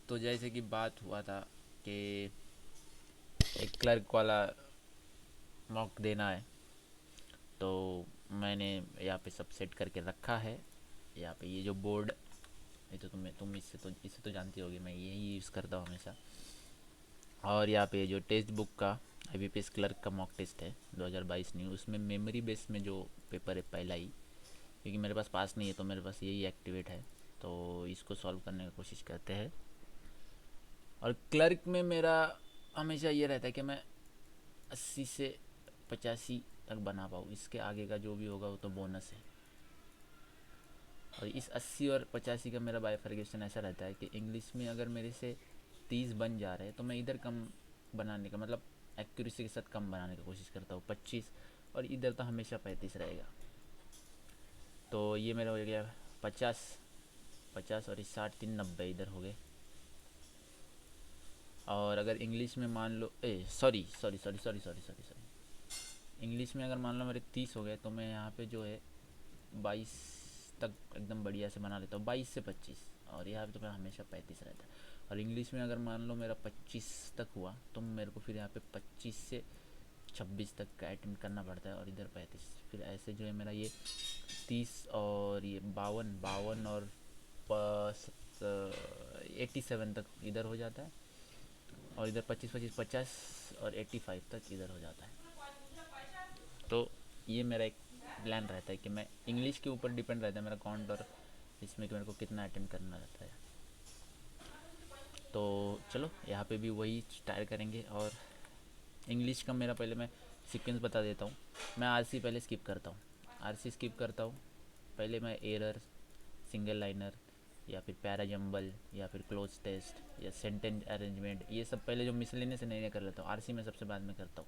तो जैसे कि बात हुआ था कि एक क्लर्क वाला मॉक देना है, तो मैंने यहाँ पे सब सेट करके रखा है। यहाँ पे ये जो बोर्ड, ये तो तुम इससे तो जानती होगी, मैं यही यूज़ करता हूँ हमेशा। और यहाँ पे जो टेक्स्ट बुक का IBPS क्लर्क का मॉक टेस्ट है 2022 न्यू, उसमें मेमोरी बेस में जो पेपर है पहला ही, क्योंकि मेरे पास पास नहीं है तो मेरे पास यही एक्टिवेट है, तो इसको सॉल्व करने की कोशिश करते हैं। और क्लर्क में मेरा हमेशा ये रहता है कि मैं 80 से 85 तक बना पाऊँ, इसके आगे का जो भी होगा वो तो बोनस है। और इस 80 और 85 का मेरा बाइफर्केशन ऐसा रहता है कि इंग्लिश में अगर मेरे से 30 बन जा रहे हैं तो मैं इधर कम बनाने का, मतलब एक्यूरेसी के साथ कम बनाने की कोशिश करता हूँ 25, और इधर तो हमेशा 35 रहेगा। तो ये मेरा हो गया 50, 50 और इस 60, 3, 90 इधर हो गए। और अगर इंग्लिश में मान लो sorry sorry sorry sorry sorry sorry sorry, English में अगर मान लो मेरे 30 हो गए तो मैं यहाँ पे जो है 22 तक एकदम बढ़िया से बना लेता हूँ, 22 से 25, और यहाँ पे तो मेरा हमेशा 35 रहता है। और इंग्लिश में अगर मान लो मेरा 25 तक हुआ तो मेरे को फिर यहाँ पे 25 से 26 तक का अटेम्प्ट करना पड़ता है, और इधर 35, फिर ऐसे जो है मेरा ये 30 और ये 52 और 87 तक इधर हो जाता है, और इधर 25 25 50 और 85 तक इधर हो जाता है। तो ये मेरा एक प्लान रहता है कि मैं इंग्लिश के ऊपर डिपेंड रहता है मेरा काउंट, और इसमें कि मेरे को कितना अटेम्प्ट करना रहता है। तो चलो यहाँ पे भी वही ट्राई करेंगे। और इंग्लिश का मेरा पहले मैं सीक्वेंस बता देता हूँ। मैं RC पहले स्किप करता हूँ, RC स्किप करता हूँ। पहले मैं एरर, सिंगल लाइनर, या फिर पैराजम्बल, या फिर क्लोज टेस्ट, या सेंटेंस अरेंजमेंट, ये सब पहले जो मिसलेनियस है नहीं कर लेता हूँ। RC में सबसे बाद में करता हूँ।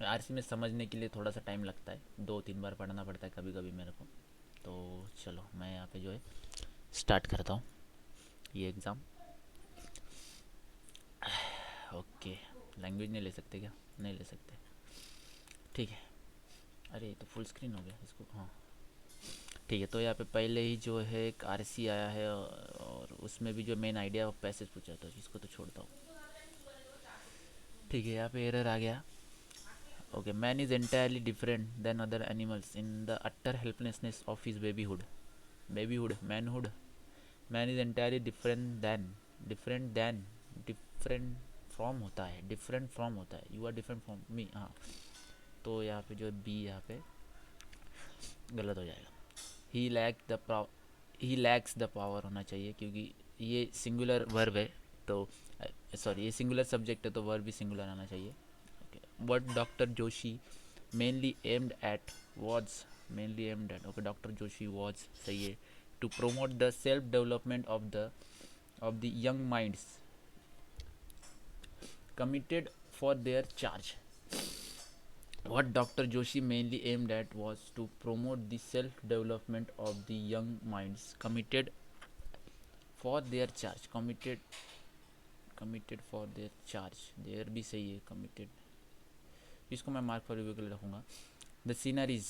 RC में समझने के लिए थोड़ा सा टाइम लगता है, 2-3 बार पढ़ना पड़ता है कभी कभी मेरे को। तो चलो मैं यहाँ पे जो है स्टार्ट करता हूँ ये एग्ज़ाम। ओके, लैंग्वेज नहीं ले सकते क्या? नहीं ले सकते, ठीक है। अरे ये तो फुल स्क्रीन हो गया इसको, हाँ ठीक है। तो यहाँ पे पहले ही जो है एक RC आया है, और उसमें भी जो मेन आइडिया ऑफ पैसेज पूछा है, तो इसको तो छोड़ता हूँ। ठीक है, यहाँ पे एरर आ गया। Okay, man is entirely different than other animals in the utter helplessness of his babyhood manhood. Man is entirely different from होता है, डिफरेंट फ्रॉम होता है, you are different from me. हाँ, तो यहाँ पे जो बी यहाँ पे गलत हो जाएगा। He lack the he lacks the power होना चाहिए, क्योंकि ये सिंगुलर वर्ब है, तो सॉरी ये सिंगुलर सब्जेक्ट है तो वर्ब भी सिंगुलर आना चाहिए। Okay, what doctor Joshi mainly aimed at was mainly aimed at, okay doctor Joshi was सही है, to promote the self development of the young minds committed for their charge. What Dr. Joshi mainly aimed at was to promote the self development of the young minds committed for their charge. Committed for their charge. There भी सही है committed, इसको मैं mark for review के लिए रखूँगा। The sceneries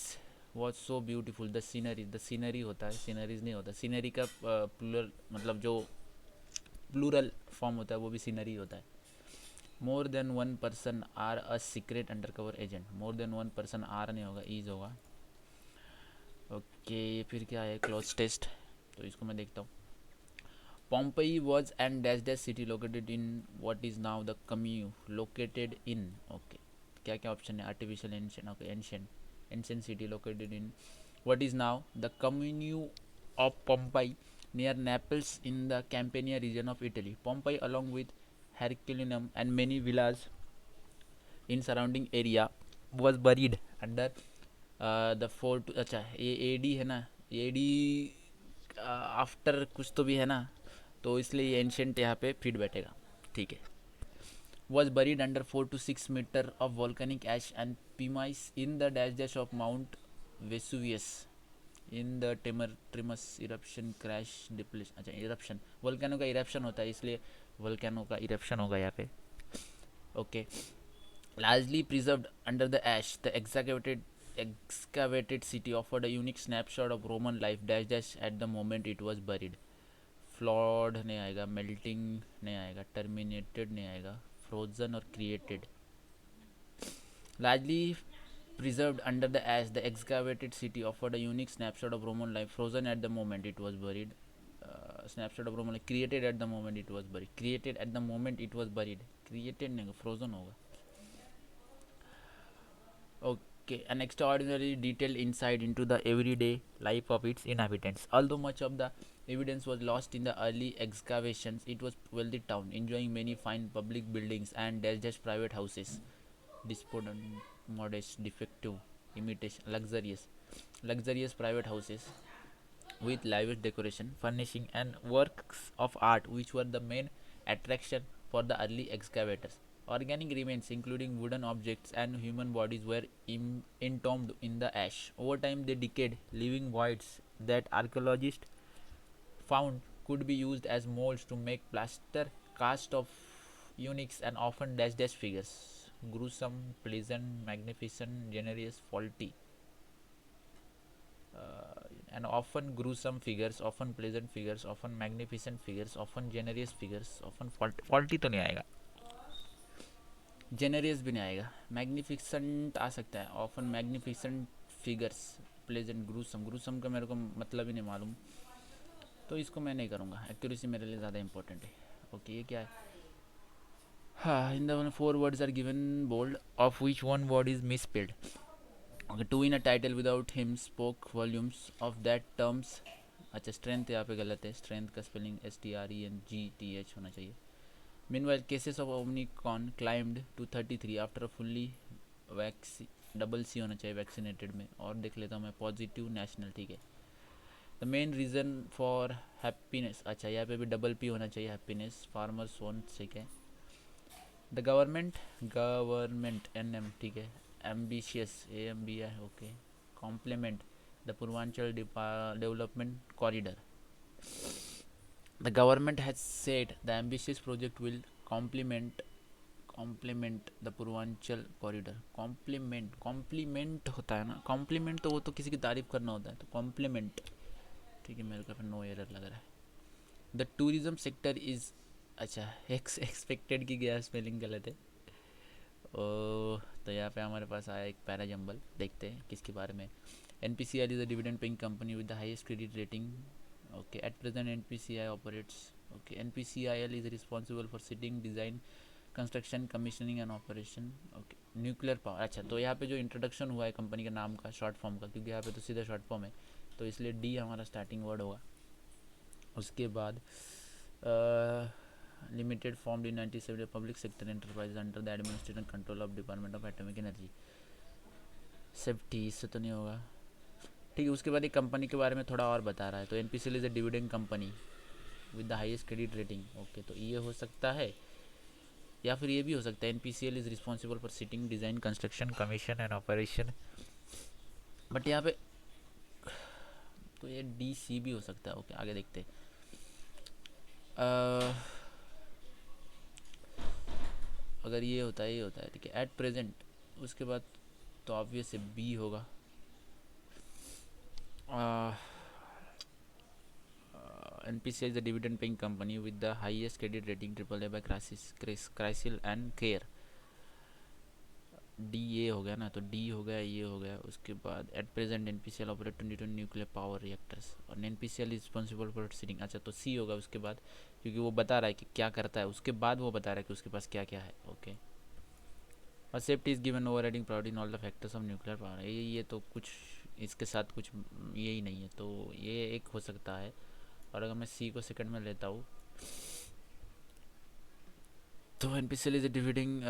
was so beautiful. The scenery होता है, सीनरीज नहीं होता। सीनरी का प्लूरल, मतलब जो प्लूरल फॉर्म होता है वो भी सीनरी होता है। More than one person are a secret under cover agent. More than one person are नहीं होगा, ईज होगा। ओके, फिर क्या है, क्लोज टेस्ट, तो इसको मैं देखता हूँ। Pompeii was and dash dash city located in what is now the commune located in, okay क्या क्या ऑप्शन है, artificial ancient, okay ancient city located in what is now the commune of Pompeii near Naples in the Campania region of Italy. Pompeii along with Herculaneum and many villas in surrounding area was buried under the fort। अच्छा ये AD है ना, AD after कुछ तो भी है ना, तो इसलिए ये एंशेंट यहाँ पे फिट बैठेगा, ठीक है। was buried under 4 to 6 meter of volcanic ash and pumice in the dash dash of Mount Vesuvius in the Tremors eruption crash depletion। अच्छा eruption, वोल्केनो का eruption होता है इसलिए वोल्केनो का eruption होगा यहाँ पे। Okay, largely preserved under the ash, the excavated city offered a unique snapshot of Roman life dash dash at the moment it was buried. Flawed नहीं आएगा, मेल्टिंग नहीं आएगा, टर्मिनेटेड नहीं आएगा, फ्रोजन और created. Largely preserved under the ash, the excavated city offered a unique snapshot of Roman life, frozen at the moment it was buried. Snapshot of Roman life created at the moment it was buried. Created at the moment it was buried. Created नहीं, frozen होगा. Okay, an extraordinarily detailed insight into the everyday life of its inhabitants. Although much of the evidence was lost in the early excavations, it was a wealthy town, enjoying many fine public buildings and just private houses. Despondent, modest, defective, imitation, luxurious private houses with lavish decoration, furnishing, and works of art, which were the main attraction for the early excavators. Organic remains, including wooden objects and human bodies, were entombed in the ash. Over time, they decayed, leaving voids that archaeologists found could be used as molds to make plaster cast of unique and often dash figures. Gruesome, pleasant, magnificent, generous, faulty, and often gruesome figures, often pleasant figures, often magnificent figures, often generous figures, often faulty तो नहीं आएगा, generous भी नहीं आएगा, magnificent आ सकता है, often magnificent figures, pleasant, gruesome का मेरे को मतलब ही नहीं मालूम, तो इसको मैं नहीं करूँगा, एक्यूरेसी मेरे लिए ज़्यादा इंपॉर्टेंट है. ओके, ये क्या है? In the 4 words are given bold, of which one word is misspelled. Okay, to win a title without him spoke volumes of that terms. अच्छा, स्ट्रेंथ यहाँ पे गलत है, स्ट्रेंथ का स्पेलिंग STRENGTH होना चाहिए. Meanwhile, cases of Omicron climbed to 33 after a fully double C होना चाहिए वैक्सीनेटेड में, और देख लेता हूँ मैं, पॉजिटिव नेशनल, ठीक है. The main reason for happiness, अच्छा यहाँ पे भी डबल पी होना चाहिए, हैप्पीनेस, फार्मर्स वॉन्ट, ठीक है. द गवर्नमेंट NM, ठीक है. Ambitious AMBI, okay. Complement the Purvanchal development corridor. The government has said the ambitious project will complement the Purvanchal corridor. Complement होता है ना, कॉम्प्लीमेंट तो वो तो किसी की तारीफ करना होता है, तो कॉम्प्लीमेंट, ठीक है. मेरे को फिर नो एरर लग रहा है. द टूरिज्म सेक्टर इज़, अच्छा एक्सपेक्टेड की गया, स्पेलिंग गलत है. तो यहाँ पे हमारे पास आया एक पैरा जंबल, देखते हैं किसके बारे में. NPCL is a dividend paying company with the highest credit rating. Okay, at present NPCI operates. Okay, NPCIL is responsible for sitting, design, construction, commissioning and operation. Okay, nuclear power. अच्छा, तो यहाँ पे जो इंट्रोडक्शन हुआ है company के नाम का, शॉर्ट फॉर्म का, क्योंकि यहाँ पे तो सीधा शॉर्ट फॉर्म है, तो इसलिए D हमारा स्टार्टिंग वर्ड होगा. उसके बाद limited formed in 1970, public sector enterprise under the administration control of department of atomic energy. Safety, इससे तो नहीं होगा, ठीक है. उसके बाद एक कंपनी के बारे में थोड़ा और बता रहा है, तो NPCL is a dividend company with the highest credit rating. Okay, तो ये हो सकता है, या फिर ये भी हो सकता है NPCL is responsible for sitting, design, construction, commission and operation. But यहाँ पे तो ये DC भी हो सकता है. ओके, आगे देखते हैं. अगर ये होता है, ये होता है, ठीक है. एट प्रेजेंट, उसके बाद तो ऑब्वियस से B होगा. NPCI is a dividend paying company with the highest credit rating AAA by CRISIL and CARE. D ये हो गया ना, तो D हो गया, ये हो गया. उसके बाद at present NPCL operate 22 nuclear power reactors, और NPCL is responsible for siting. अच्छा, तो C होगा उसके बाद, क्योंकि वो बता रहा है कि क्या करता है, उसके बाद वो बता रहा है कि उसके पास क्या क्या है. ओके, और safety is given over riding priority in all the factors of nuclear power. ये तो कुछ इसके साथ कुछ यही नहीं है, तो ये एक हो सकता है. और अगर मैं C को सेकंड में लेता हूँ, तो NPCL is dividing,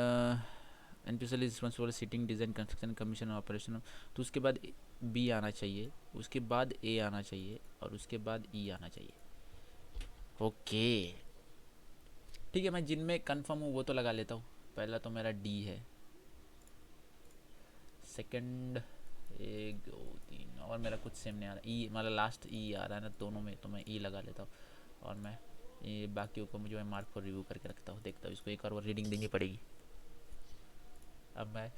NPCL is responsible seating, design, construction, commission और ऑपरेशन. तो उसके बाद B आना चाहिए, उसके बाद A आना चाहिए, और उसके बाद E आना चाहिए. ओके, ठीक है. मैं जिनमें कंफर्म हूँ वो तो लगा लेता हूँ. पहला तो मेरा D है, सेकंड 1 2 3, और मेरा कुछ सेम नहीं आ रहा. E मतलब लास्ट E आ रहा है ना दोनों में, तो मैं E लगा लेता हूँ. और मैं ये बाकियों को मुझे मार्क फॉर रिव्यू करके रखता हूँ. देखता हूँ, इसको एक और रीडिंग देनी पड़ेगी. अब मैं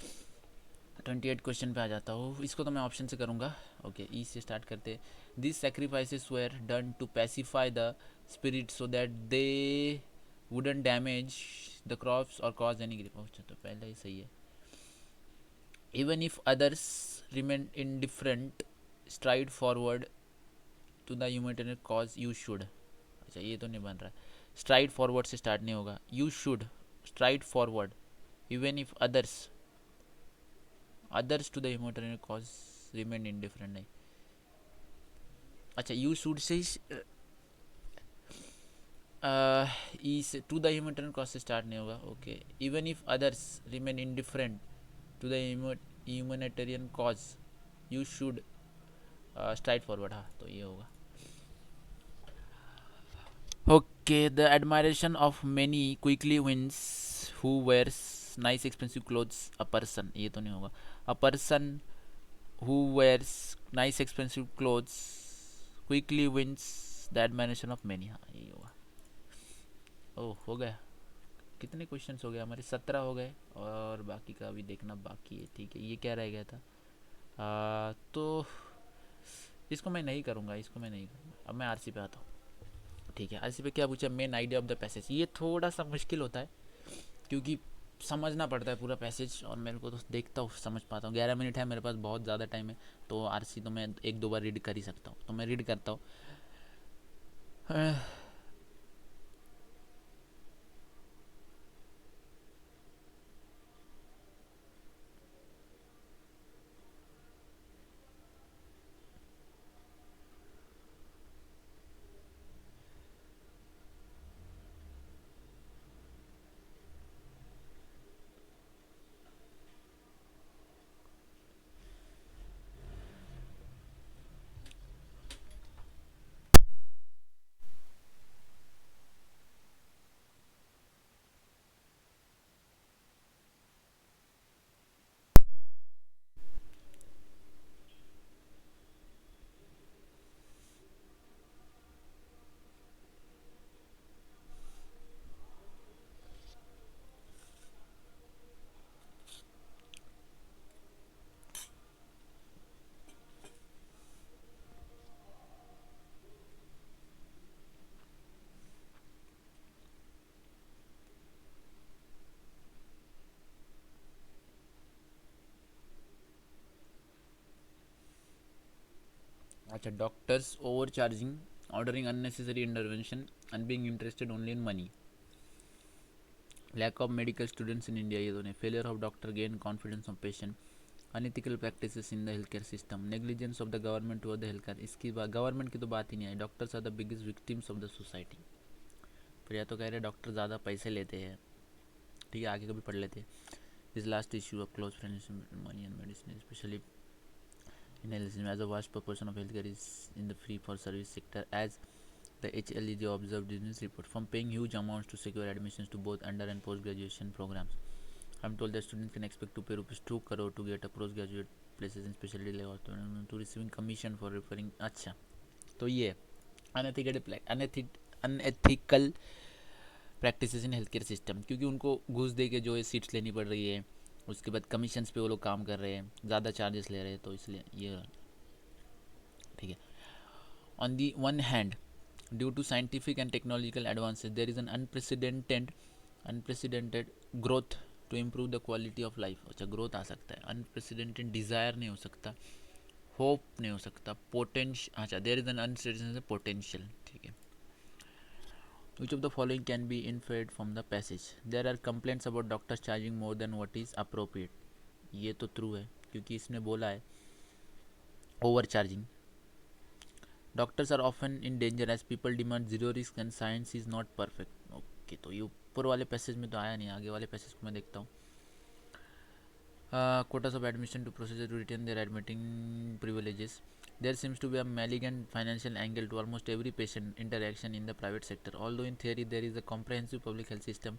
28 क्वेश्चन पे आ जाता हूँ. इसको तो मैं ऑप्शन से करूँगा. ओके, E से स्टार्ट करते. This sacrifices were done to pacify the spirit so that they wouldn't damage the crops or cause any grief. अच्छा तो पहला ही सही है. Even if others remain indifferent, stride forward to the humanitarian cause you should. अच्छा ये तो नहीं बन रहा. Stride forward से start नहीं होगा. You should stride forward even if others to the humanitarian cause remain indifferent. नहीं. अच्छा you should से is to the humanitarian cause से start नहीं होगा. Okay. Even if others remain indifferent to the humanitarian cause you should stride forward. हाँ तो ये होगा. Okay, the admiration of many quickly wins who wears nice expensive clothes. A person, ये तो नहीं होगा. A person who wears nice expensive clothes quickly wins the admiration of many. हाँ ये होगा. ओह हो गया. कितने क्वेश्चंस हो गए हमारे? 17 हो गए और बाकी का अभी देखना बाकी है. ठीक है, ये क्या रह गया था? तो इसको मैं नहीं करूँगा, इसको मैं नहीं करूँगा. अब मैं आरसी पे आता हूँ. ठीक है, आरसी पे क्या पूछा? Main idea of the passage. ये थोड़ा सा मुश्किल होता है क्योंकि समझना पड़ता है पूरा पैसेज और मेरे को तो देखता हूँ समझ पाता हूँ. 11 मिनट है मेरे पास, बहुत ज़्यादा टाइम है, तो आरसी तो मैं एक दो बार रीड कर ही सकता हूँ. तो मैं रीड करता हूँ. अच्छा, doctors over charging, ordering unnecessary intervention and being interested only in money. Lack of medical students in India, ये दोनों. Failure of doctor gain confidence of patient. Unethical practices in the healthcare system. Negligence of the government toward the healthcare. इसकी बात government की तो बात ही नहीं है. Doctors are the biggest victims of the society. फिर या तो कह रहे डॉक्टर ज़्यादा पैसे लेते हैं. ठीक है, आगे कभी पढ़ लेते हैं. This last issue of close friends money and medicine specially analysis as a vast proportion of healthcare is in the free for service sector, as the HLEJ observed in this report, from paying huge amounts to secure admissions to both under and post graduation programs. I'm told that students can expect to pay rupees 2 crore to get a postgraduate places in specialty level to receiving commission for referring. अच्छा, तो ये unethical practices in health care system, क्योंकि उनको घूस दे के जो है seats लेनी पड़ रही है, उसके बाद कमीशंस पे वो लोग काम कर रहे हैं, ज़्यादा चार्जेस ले रहे हैं, तो इसलिए ये ठीक है. On the one hand, due to scientific and technological advances there is an unprecedented growth to improve the quality of life. अच्छा, ग्रोथ आ सकता है, अनप्रेसिडेंटेड डिज़ायर नहीं हो सकता, होप नहीं हो सकता, पोटेंशियल. अच्छा, there is an unprecedented potential. ठीक है. Which of the following can be inferred from the passage? There are complaints about doctors charging more than what is appropriate. ये तो ट्रू है क्योंकि इसने बोला है overcharging. Doctors are often in danger as people demand zero risk and science is not perfect. Okay, तो ये ऊपर वाले पैसेज में तो आया नहीं, आगे वाले पैसेज को मैं देखता हूँ. Quotas of admission to procedure to retain their admitting privileges. There seems to be a malignant financial angle to almost every patient interaction in the private sector. Although in theory there is a comprehensive public health system,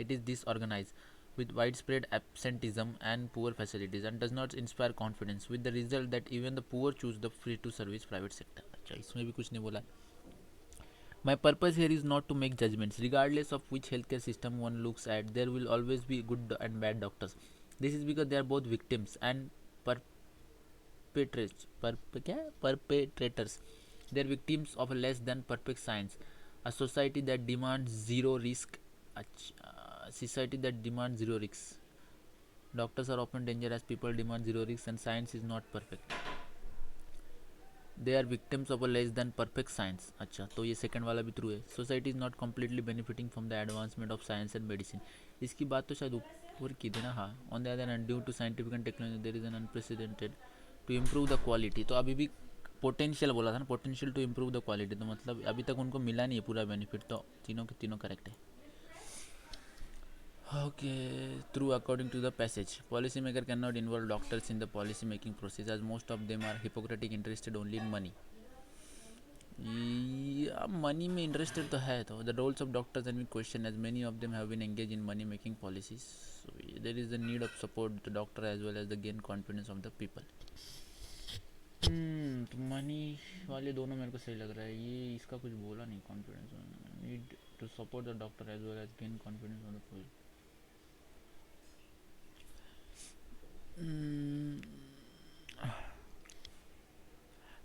it is disorganized with widespread absenteeism and poor facilities and does not inspire confidence, with the result that even the poor choose the free to service private sector. अच्छा, इसमें भी कुछ नहीं बोला. My purpose here is not to make judgments. Regardless of which healthcare system one looks at, there will always be good and bad doctors. This is because they are both victims and perpetrators. They are victims of a less than perfect science. A society that demands zero risk. Society that demands zero risks. Doctors are often dangerous as people demand zero risks and science is not perfect. They are victims of a less than perfect science. अच्छा, तो ये second वाला भी true है. Society is not completely benefiting from the advancement of science and medicine. इसकी बात तो शायद ऊपर की थी ना. हाँ, on the other hand due to scientific and technology there is an unprecedented to improve the quality. तो अभी भी पोटेंशियल बोला था ना, potential to improve the quality. तो मतलब अभी तक उनको मिला नहीं है पूरा बेनिफिट. तो तीनों के तीनों करेक्ट है. Okay, true according to the passage. Policymaker cannot involve doctors in the policy making process as most of them are hypocritic interested only in money. Money में इंटरेस्टेड तो है. तो the roles of doctors and we question as many of them have been engage in money making policies. There is the need of support the doctor as well as the gain confidence of the people. तो money वाले दोनों मेरे को सही लग रहा है. ये इसका कुछ बोला नहीं. Confidence need to support the doctor as well as gain confidence of the people.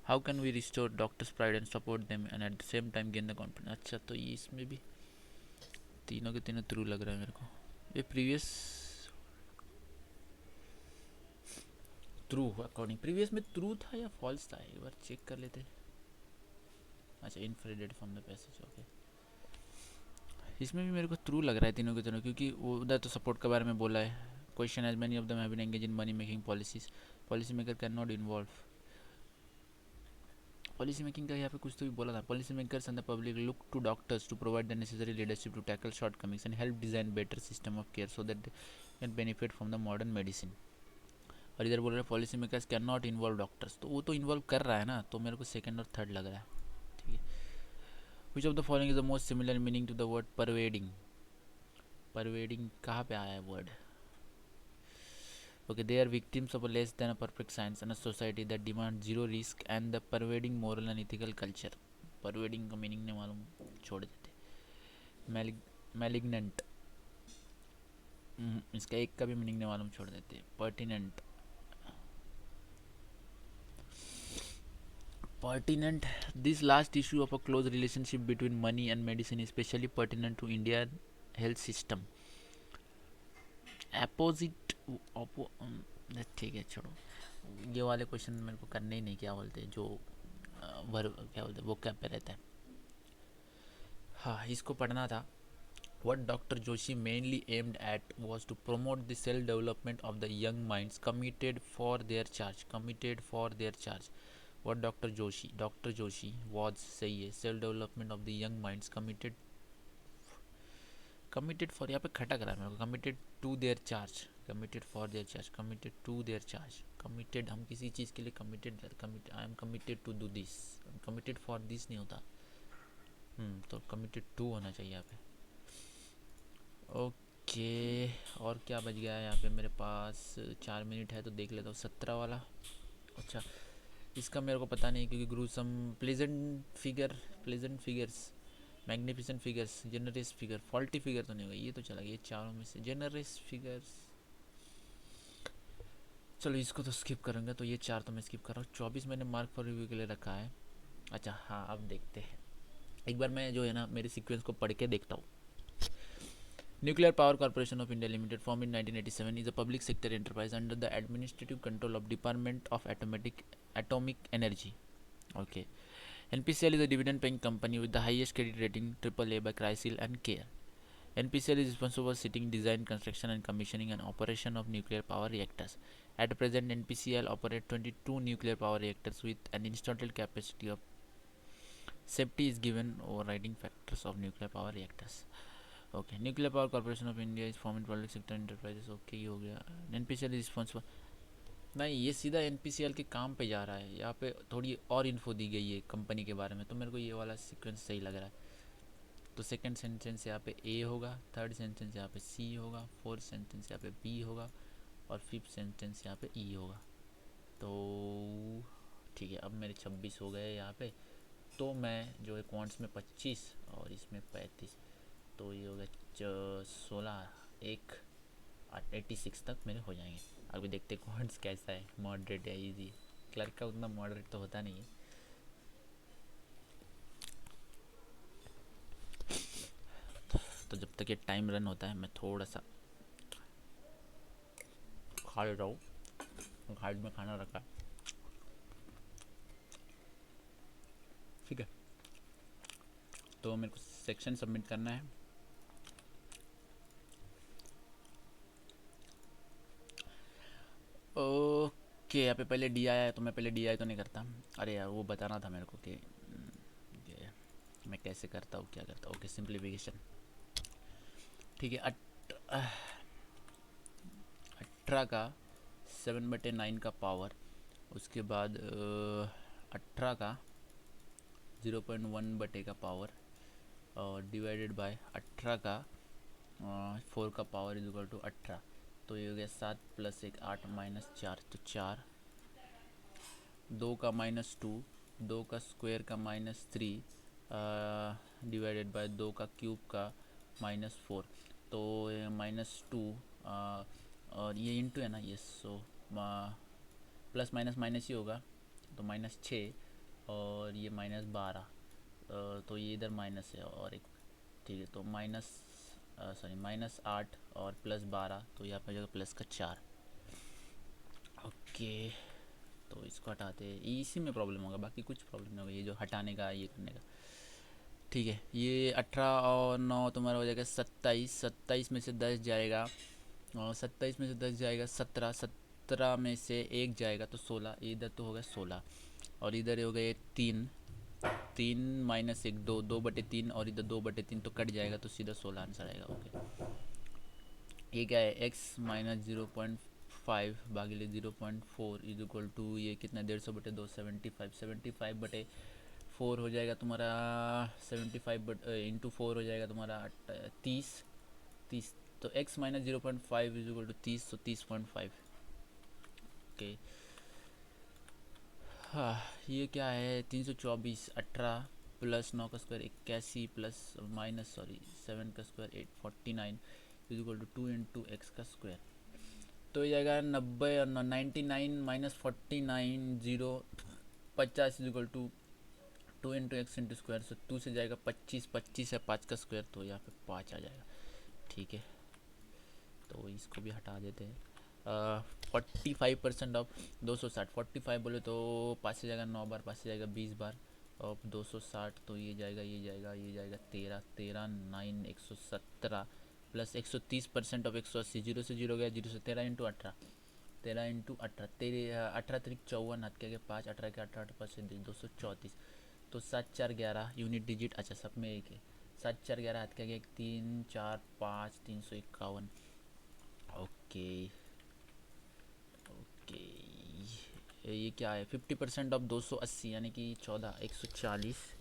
How can we restore doctors pride and support them and at the same time gain the confidence. अच्छा, तो ये इसमें भी तीनों के तीनों true लग रहा है मेरे को. ये प्रीवियस ट्रू अकॉर्डिंग प्रीवियस में ट्रू था या फॉल्स था, एक बार चेक कर लेते. अच्छा, इनफेरेड फ्रॉम द पैसेज. ओके, इसमें भी मेरे को ट्रू लग रहा है तीनों के तीनों, क्योंकि वो उधर तो सपोर्ट के बारे में बोला है. Question as many of them have been engage in money making policies. Policy maker can not involve. Policy making का यहाँ पे कुछ तो भी बोला था. Policy makers and the public look to doctors to provide the necessary leadership to tackle shortcomings and help design better system of care so that they can benefit from the modern medicine. और इधर बोल रहे हैं policy makers can not involve doctors. तो वो तो involve कर रहा है ना, तो मेरे को सेकंड और थर्ड लग रहा है. ठीक है. Which of the following is the most similar meaning to the word pervading. Pervading कहाँ पे आया है word. Okay, they are victims of a less than a perfect science and a society that demands zero risk and the pervading moral and ethical culture. Pervading का meaning नहीं मालूम, छोड़ देते. Malignant, इसका एक का भी मीनिंग नहीं मालूम, छोड़ देते. Pertinent. Pertinent. This last issue of a close relationship between money and medicine is especially pertinent to Indian health system. Opposite. ठीक है, छोड़ो. ये वाले क्वेश्चन मेरे को करने ही नहीं. क्या बोलते हैं जो क्या बोलते हैं वो क्या पे रहता है. हाँ, इसको पढ़ना था. What Dr. Joshi mainly aimed at was to promote the self-development of the young minds committed for their charge. Committed for their charge. What Dr. Joshi was, सही है, self-development of the young minds committed for, यहाँ पे खटक रहा है मेरे को. Committed to their charge. Committed for their charge. Committed to their charge. Committed, हम किसी चीज़ के लिए committed. I am committed to do this. Committed for this नहीं होता. तो committed to होना चाहिए यहाँ पे. ओके, और क्या बच गया है यहाँ पे मेरे पास. 4 मिनट है तो देख लेता हूँ 17 वाला. अच्छा, इसका मेरे को पता नहीं क्योंकि gruesome. Pleasant figures, magnificent figures, generous figure, faulty figure तो नहीं होगा. ये तो चला गया. ये चारों में से जेनरस फिगर्स, चलो इसको तो स्किप करूँगा. तो ये 4 तो मैं स्किप कर रहा हूँ. 24 मैंने मार्क फॉर रिव्यू के लिए रखा है. अच्छा हाँ, अब देखते हैं एक बार. मैं जो है ना मेरे सीक्वेंस को पढ़ के देखता हूँ. Nuclear Power Corporation of India Limited, formed in 1987, is a public sector enterprise under the administrative control of Department of Atomic Energy. Okay. NPCL is a dividend-paying company with the highest credit rating AAA by CRISIL and CARE. NPCL is responsible for setting, design, construction, and commissioning and operation of nuclear power reactors. At present, NPCL operates 22 nuclear power reactors with an installed capacity of. Safety is given overriding factors of nuclear power reactors. Okay. Nuclear power corporation of India is form in public sector enterprises. Okay, ये हो गया. NPCL is responsible. नहीं, ये सीधा NPCL के काम पे जा रहा है. यहाँ पे थोड़ी और इन्फो दी गई है कंपनी के बारे में, तो मेरे को ये वाला सीक्वेंस सही लग रहा है. तो सेकंड सेंटेंस यहाँ पे ए होगा, थर्ड सेंटेंस यहाँ पे सी होगा, फोर्थ सेंटेंस यहाँ पे बी होगा और फिफ्थ सेंटेंस यहाँ पे ई होगा. तो ठीक है, अब मेरे 26 हो गए यहाँ पे. तो मैं जो है क्वांट्स में 25 और इसमें 35, तो ये हो गया 16, 86 तक मेरे हो जाएंगे. अभी देखते क्वांट्स कैसा है, मॉडरेट या इजी. क्लर्क का उतना मॉडरेट तो होता नहीं है. देखिए टाइम रन होता है, मैं थोड़ा सा खा लेता हूँ, साइड में खाना रखा है, ठीक है। तो मेरे को सेक्शन सबमिट करना है। ओके, यहाँ पे पहले डी आया है, तो मैं पहले डी आई तो नहीं करता। अरे यार वो बताना था मेरे को कि मैं कैसे करता हूँ, क्या करता हूँ। ओके, सिंप्लीफिकेशन, ठीक है। 18 का 7/9 का पावर, उसके बाद 18 का 0.1 बटे का पावर, और डिवाइडेड बाय 18 का 4 का पावर इज इक्वल टू 18। तो ये हो गया 7 + 1 8 - 4, तो 4, 2 का -2, 2 का स्क्वायर का -3 डिवाइडेड बाय 2 का क्यूब का -4। तो -2 और ये इंटू है ना, ये, सो प्लस माइनस माइनस ही होगा, तो -6 और ये -12, तो ये इधर माइनस है और एक, ठीक है। तो -8 और +12, तो यहाँ पर जगह प्लस का 4। ओके, तो इसको हटाते हैं, इसी में प्रॉब्लम होगा, बाकी कुछ प्रॉब्लम नहीं होगा, ये जो हटाने का, ये करने का, ठीक है। ये 18 और 9 तुम्हारा हो जाएगा 27, 27 में से 10 जाएगा, और 27 में से 10 जाएगा 17, 17 में से 1 जाएगा तो 16, इधर तो होगा 16, और इधर हो गए 3, 3 - 1 2, 2/3, और इधर 2/3, तो कट जाएगा, तो सीधा 16 आंसर आएगा। ओके, ये क्या है, x - 0.5 भागिले 0.4 इज इक्वल टू, ये कितना, 150/2 75, 75/4 हो जाएगा तुम्हारा 75 इंटू 4 हो जाएगा तुम्हारा 30, 30। तो x - 0.5 इज इक्वल टू 30, तो 30.5। ओके, हाँ, ये क्या है, 324, 18 + 9 का स्क्वायर 81 प्लस माइनस सॉरी 7 का square 849 is equal to 2 into X का स्क्वायर। तो ये जाएगा 90 और 99 - 49 0 50 is equal to 2 into x into square. So 2 से जाएगा 25, 25 है 5 का स्क्वायर, तो यहाँ पे 5 आ जाएगा, ठीक है। तो इसको भी हटा देते हैं। 45% ऑफ 260, 45 बोले तो 5 से जाएगा 9 बार, 5 से जाएगा 20 बार, और 260, तो ये जाएगा, ये जाएगा, ये जाएगा 13, 13 9 117 प्लस 130% ऑफ 180, 0 से 0 गया, 0 से 13 इंटू 18, 13 इंटू 18, 18 3 54, हाथ के आगे 5, 18 के 18 5 से 234, तो 7 4 11 यूनिट डिजिट, अच्छा सब में एक है, 7 4 11, हाथ के आगे 3 4 5 351। ओके, ओके, ये क्या है, 50% ऑफ 280 यानी कि 14 140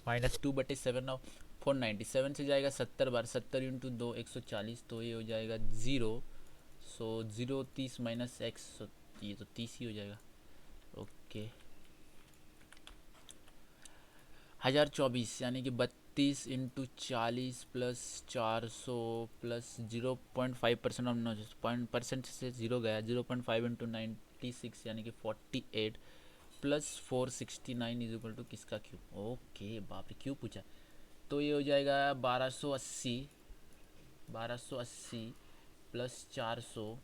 -2/7 ऑफ 497 से जाएगा 70 बार, 70 इंटू 2 140, तो ये हो जाएगा 0, सो 0 30 - x, सो ये तो 30 ही हो जाएगा। ओके, 1024 यानी कि 32 इंटू 40 प्लस 400 प्लस 0.5% ऑफ 0.5% से 0 गया, 0.5 इंटू 96 यानी कि 48 प्लस 469 इज इक्वल टू किसका क्यूब। ओके, बाप रे, क्यूब पूछा, तो ये हो जाएगा 1280, 1280 प्लस 400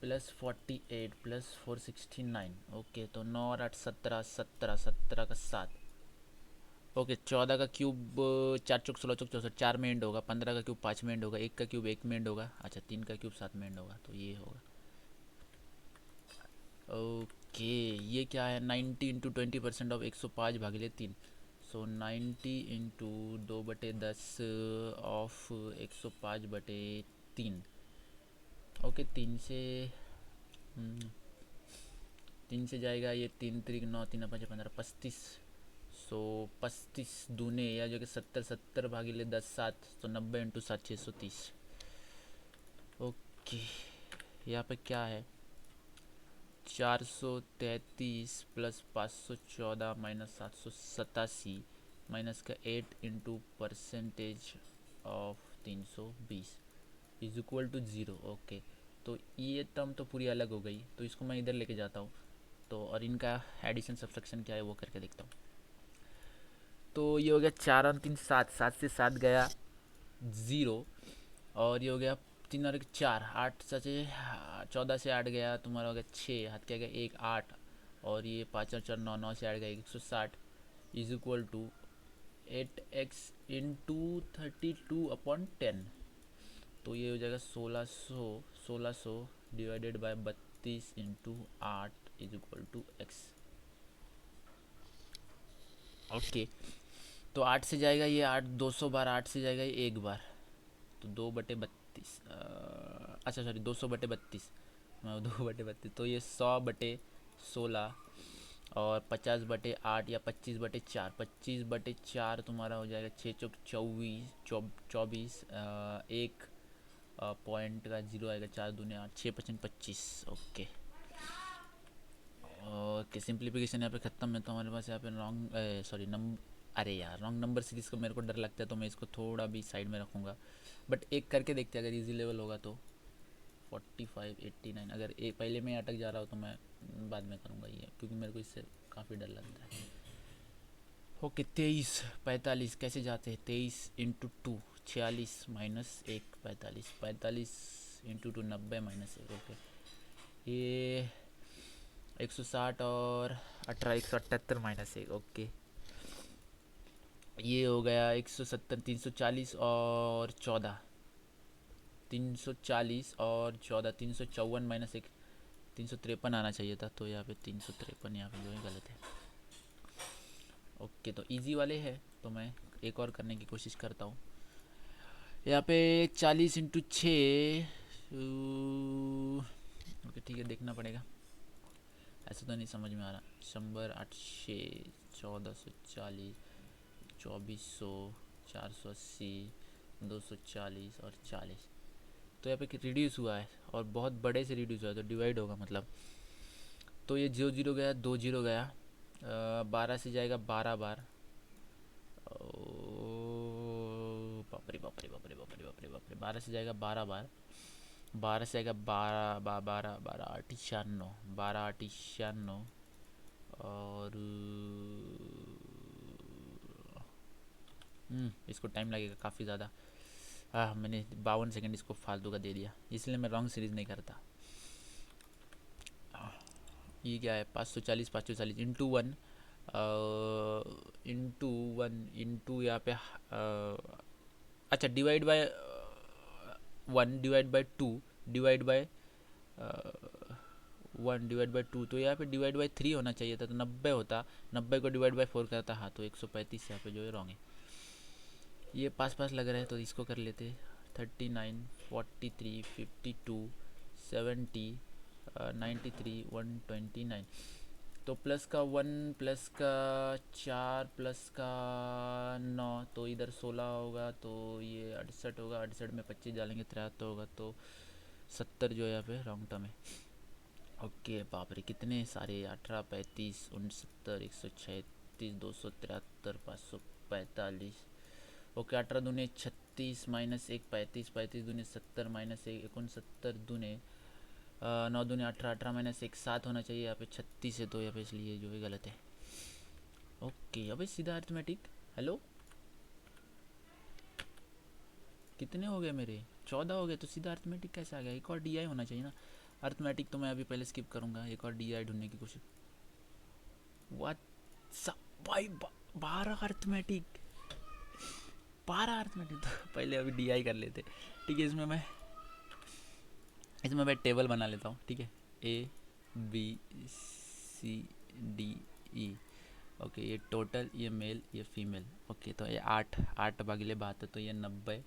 प्लस 48 प्लस 469। ओके, तो 9 और 8 17, 17 17 का 7। ओके, 14 का क्यूब 4 चौक 16 चौक 64, 4 में एंड होगा, 15 का क्यूब 5 में एंड होगा, 1 का क्यूब 1 में एंड होगा, अच्छा 3 का क्यूब 7 में एंड होगा, तो ये होगा। ओके, ये क्या है, 90 इंटू 20% ऑफ 105 भागिले 3, सो 90 इंटू 2/10 ऑफ 105/3। ओके, 3 से जाएगा, ये 3 3 9 3 5 15 35, सो 35 दूने या जो कि 70 70 भागिले 10 7, तो 90 इंटू 7 630। ओके, यहाँ पे क्या है, 433 प्लस 514 माइनस 787 माइनस का 8 into percentage of 320 is equal to 0। Okay, तो ये टर्म तो पूरी अलग हो गई, तो इसको मैं इधर लेके जाता हूँ, तो और इनका एडिशन सब्सट्रैक्शन क्या है वो करके देखता हूँ। तो ये हो गया 4 और 3 7, 7 से 7 गया, ज़ीरो, और ये हो गया 3 और 4, 8 सचे 14 से 8 गया तुम्हारा हो गया 6, हाथ क्या गया 1 8, और ये 5 और 4 9, 9 से 8 गया 160 is equal to 8x into 32/10। तो ये हो जाएगा 1600 divided by 32 into 8 is equal to x। Okay, तो 8 से जाएगा ये 8 200 बार, 8 से जाएगा ये एक बार, तो 2/32, अच्छा सॉरी 200/32, मैं 2/32, तो ये 100/16 और 50/8 या 25/4, 25/4 तुम्हारा हो जाएगा 6 चौक 24, एक पॉइंट का जीरो आएगा, 4 दूने 8, 6 × 25। ओके ओके, सिंप्लीफिकेशन यहाँ पे ख़त्म है। तो हमारे पास यहाँ पे रॉन्ग सॉरी अरे यार रॉन्ग नंबर सीरीज़ को मेरे को डर लगता है, तो मैं इसको थोड़ा भी साइड में रखूँगा, बट एक करके देखते हैं, अगर इजी लेवल होगा तो 45 89। अगर पहले में अटक जा रहा हो तो मैं बाद में करूँगा ये, क्योंकि मेरे को इससे काफ़ी डर लगता है। ओके 23 45 कैसे जाते हैं, 23 into 2 46 minus 1 45, 45 into 2 90 minus 1। Okay, ये 160 और 18 178 माइनस 1। ओके, ये हो गया 170 340 और 14, 340 और 14 354 माइनस 1 353 आना चाहिए था, तो यहाँ पे 353 यहाँ पे जो है गलत है। ओके, तो इजी वाले है, तो मैं एक और करने की कोशिश करता हूँ। यहाँ पे 40 इंटू 6, ओके ठीक है, देखना पड़ेगा, ऐसे तो नहीं समझ में आ रहा। 100 8 6 1440 2400 480 240 और 40, तो यहाँ पे रिड्यूस हुआ है और बहुत बड़े से रिड्यूस हुआ है, तो डिवाइड होगा मतलब, तो ये 0 0 गया, 2 0 गया, 12 से जाएगा 12 बार, बापरे बापरे बापरे बापरे बापरे बापरे, 12 से जाएगा 12 बार, 12 से जाएगा 12 12 12 8 96, 12 8 96, और इसको टाइम लगेगा काफ़ी ज़्यादा। मैंने 52 सेकंड इसको फालतू का दे दिया, इसलिए मैं रॉन्ग सीरीज़ नहीं करता। ये क्या है, 540 540 इंटू 1 इंटू यहाँ पे अच्छा divide by 1 divide by 2 divide by 1 divide by 2, तो यहाँ पे डिवाइड बाई 3 होना चाहिए था, तो 90 होता, 90 को डिवाइड बाई 4 करता, हाँ तो 135 यहाँ पे जो है रॉन्ग है। ये पास पास लग रहा है, तो इसको कर लेते, 39 43 52 70 93 129, तो प्लस का 1 प्लस का 4 प्लस का 9, तो इधर 16 होगा, तो ये 68 होगा, 68 में 25 डालेंगे 73 होगा, तो 70 जो है यहाँ पे रॉन्ग टर्म है। ओके बाप रे, कितने सारे, 18 35 69 136 273 545। ओके, 18 दूने 36 माइनस 1 35, 35 दूने 70 माइनस 1 69 दूने 9 दूने 18, 18 माइनस 1 7 होना चाहिए, यहाँ पे 36 है, तो यहाँ पे इसलिए जो है गलत है। ओके, अबे सीधा अर्थमेटिक, हेलो कितने हो गए मेरे, 14 हो गए, तो सीधा अर्थमेटिक कैसे आ गया, एक और डी होना चाहिए ना। अर्थमेटिक तो मैं अभी पहले स्किप करूँगा, एक और डी ढूंढने की कोशिश। व्हाट्स भाई, 12 अर्थमेटिक, 12 अर्थमेटिक, तो पहले अभी डी कर लेते। ठीक है, इसमें मैं टेबल बना लेता हूँ, ठीक है, ABCDE। ओके, ये टोटल, ये मेल, ये फीमेल। ओके, तो ये 8 भागिले 72, तो ये 90,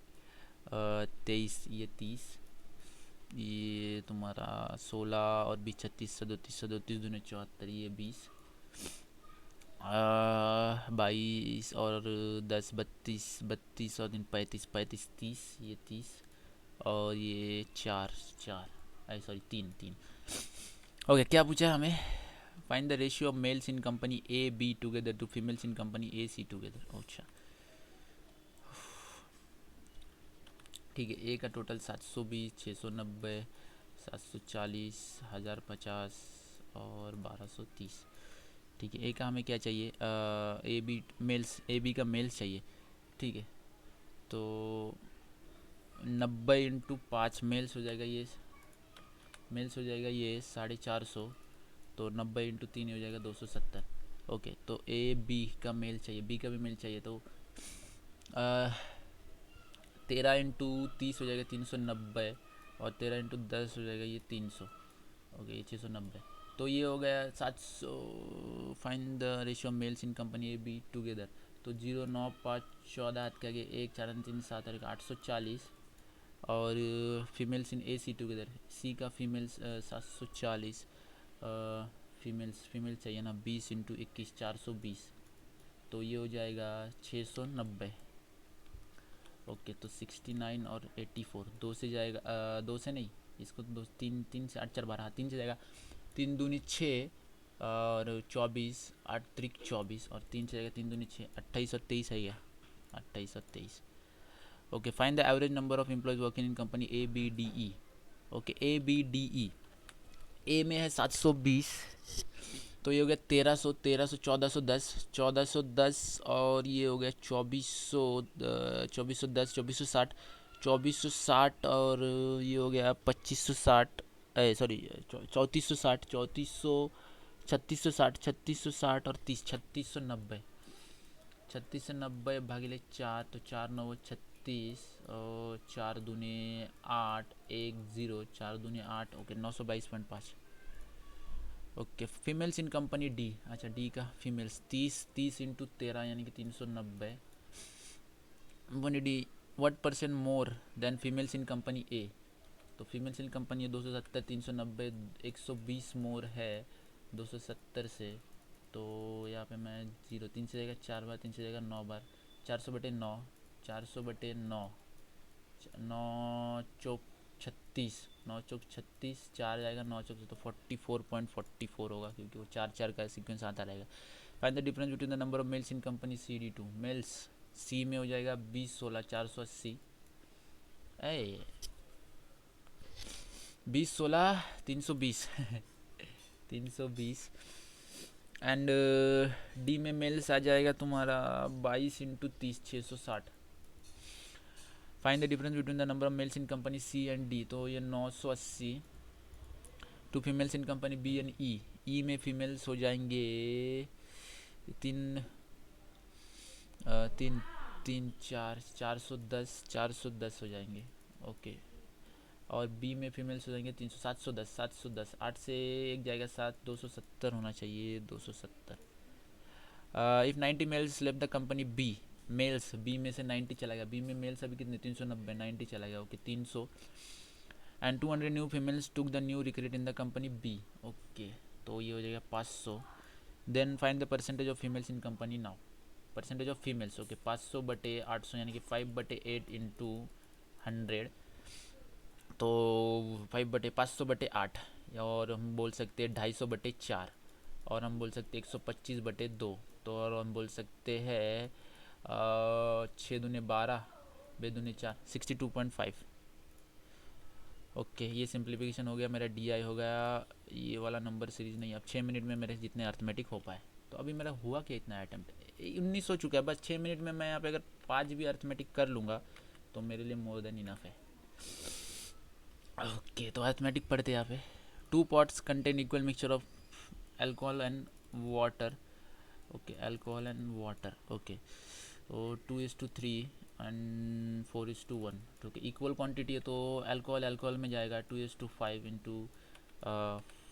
23, ये 30, ये तुम्हारा 16 और 20 36 37 37 दूने 74, ये 20, 22 और 10 32 32 और 35 35 30, ये 30, और ये 4 सॉरी 3। ओके, क्या पूछा है हमें, find the ratio of males in company A B together to females in company A C together. अच्छा ठीक है, ए का टोटल 720 690 740 1050 और 1230। ठीक है, ए का हमें क्या चाहिए, ए बी का मेल्स चाहिए। ठीक है, तो 90 इंटू 5 मेल्स हो जाएगा ये, मेल्स हो जाएगा ये 450, तो 90 इंटू 3 हो जाएगा 270। ओके, तो ए बी का मेल चाहिए, बी का भी मेल चाहिए, तो 13 इंटू 30 हो जाएगा 390, और 13 इंटू 10 हो जाएगा ये 300। ओके, ये 690। तो ये हो गया 700। Find the ratio mails in company A B together. तो 0 9 5 14 हाथ के आगे 1 4 3 7 और 840, और females in A C together, सी का फीमेल्स 740, फीमेल चाहिए ना, 20 इंटू 21 420, तो ये हो जाएगा 690। ओके, तो 69 और 84 दो से जाएगा, दो से नहीं, इसको दो, तीन, तीन से 8 4 12, 3 से जाएगा, 3 दूनी 6 और 24, 8 त्रिक 24, और 3 से जाएगा 3 दूनी 6, 28 और 23 है, ये 28 और 23। Okay, find the average number of employees working in company A B D E. Okay, A B D E, A में है 720, तो ये हो गया 1300, 1300, 1410, 1410, और ये हो गया 2400, 2410, 2460, 2460, और ये हो गया 2560, सॉरी 3460, 3400, 3660, 3660 और 30, 3690, 3690 भागिले 4, तो 4 9 36, और 4 दूने 8, 1 0, 4 दूने 8, okay 922.5। Okay, females in company D, अच्छा डी का फीमेल्स 30 इंटू 13 यानी कि 390। Company D, what percent more than females in company A. तो फीमेल्स इन कंपनी 270, 390, 120 मोर है 270 से, तो यहाँ पे मैं 0, 3 से जाएगा 4 बार, 3 से जाएगा 9 बार, 400/9, 400/9, 9 चौक 36, 9 चौक 36, 4 जाएगा 9 चौक से, तो 44.44 होगा, क्योंकि वो 4 4 का सीक्वेंस आता रहेगा। Find the difference between the number of males in company C D two. Males C में हो जाएगा 20 16 480, 20 16 320 320, एंड डी में मेल्स आ जाएगा तुम्हारा 22 into 30 660। Find the difference between the number of males in company C and D, तो ये 980, to females in company B and E. E में फीमेल्स हो जाएंगे 3 3 3 4 410, 410 हो जाएंगे। ओके, और बी में फीमेल्स हो जाएंगे 300, 710, 710, 8 से एक जाएगा 7, 270 होना चाहिए, 270। If 90 males left the company B, males B में से 90 चला गया, बी में मेल्स अभी कितने 390, 90 चला गया, okay 300, and 200 new females took the new recruit in the company B. Okay, तो ये हो जाएगा 500। Then find the percentage of females in company now. Percentage of females, okay 500/800 यानी कि 5/8 इंटू 100, तो 5/500/8, और हम बोल सकते हैं 250/4, और हम बोल सकते हैं 125/2, तो और हम बोल सकते हैं 6 दूने 12, 2 दूने 4, 62.5। ओके, ये सिंप्लीफिकेशन हो गया, मेरा डी आई हो गया ये वाला नंबर सीरीज नहीं। अब 6 मिनट में मेरे जितने अर्थमेटिक हो पाए, तो अभी मेरा हुआ क्या इतना अटैम्प्ट 19 हो चुका है, बस 6 मिनट में मैं यहाँ पे अगर 5 भी अर्थमेटिक कर लूँगा तो मेरे लिए मोर देन इनफ है। ओके, तो अर्थमेटिक पढ़ते यहाँ पे। 2 pots contain equal mixture of alcohol and water. Okay, alcohol and water, okay, तो 2:3 एंड 4:1, ठीक है, इक्वल क्वांटिटी है, तो अल्कोहल में जाएगा 2:5 इंटू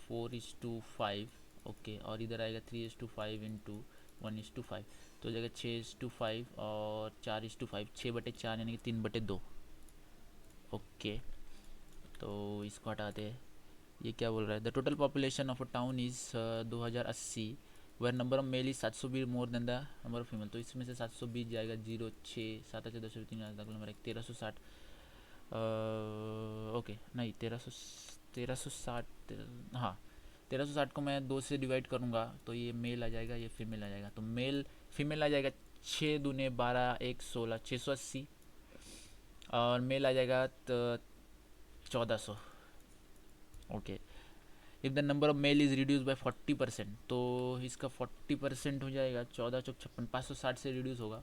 4:5, ओके, और इधर आएगा 3:5 इंटू 1:5, तो हो जाएगा 6:5 और 4:5, 6/4 यानी कि 3/2। ओके, तो इसको हटाते हैं। ये क्या बोल रहा है, the total population of a town is 2080, where number of male is 720 more than the number of female, तो इसमें से 720 जाएगा, 0 6 7 8 10 3 नंबर 1360, ओके नहीं 1360, हाँ 1360 को मैं 2 से डिवाइड करूँगा तो ये मेल आ जाएगा, ये फीमेल आ जाएगा, तो मेल फीमेल आ जाएगा 6 दूने 12 1 16 680, और मेल आ जाएगा 1400। Okay, if the number of mail is reduce by 40%, तो इसका 40% हो जाएगा 14 चौक 56, 560 से रिड्यूस होगा,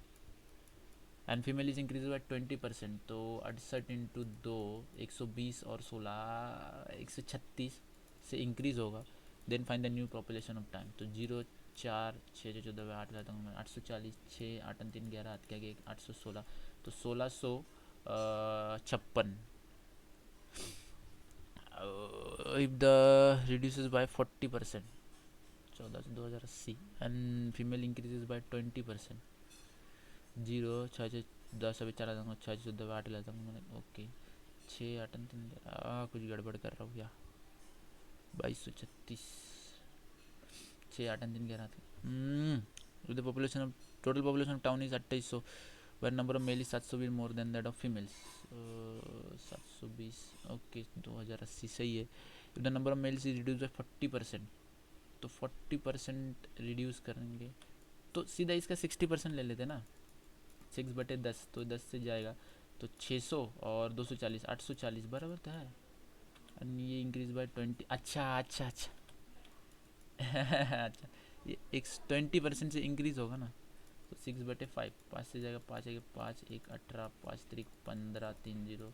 and female is increase by 20%, तो 68 इंटू 2 120 और 16 136 से इंक्रीज होगा। Then find the new population of time, तो 0 4 6 6 14 8 840 6 8 3 11 हाथ क्या 816, तो 1656 if the reduces by 40%, 14 से 2080, एंड फीमेल इंक्रीजेज बाय 20%, 0 6 6 10 अभी 4 6 14 8 लाता हूँ, ओके 6 8 3 कुछ गड़बड़ कर रहा हूँ क्या, 2236 6 8 3 11 the population of total population of town is 2800, where number of male is 720 more than that of females, 720 okay 2080 सही है। if the number of males is reduced by 40%, तो 40% रिड्यूस करेंगे तो सीधा इसका 60% ले लेते ना, 6/10, तो 10 से जाएगा तो 600 और 240 840 बराबर तो है, और ये इंक्रीज बाय 20, अच्छा अच्छा अच्छा अच्छा ये 20% से इंक्रीज होगा ना, तो 6/5, 5 से जाएगा 5 1 5 1 18 5 3 15 3 0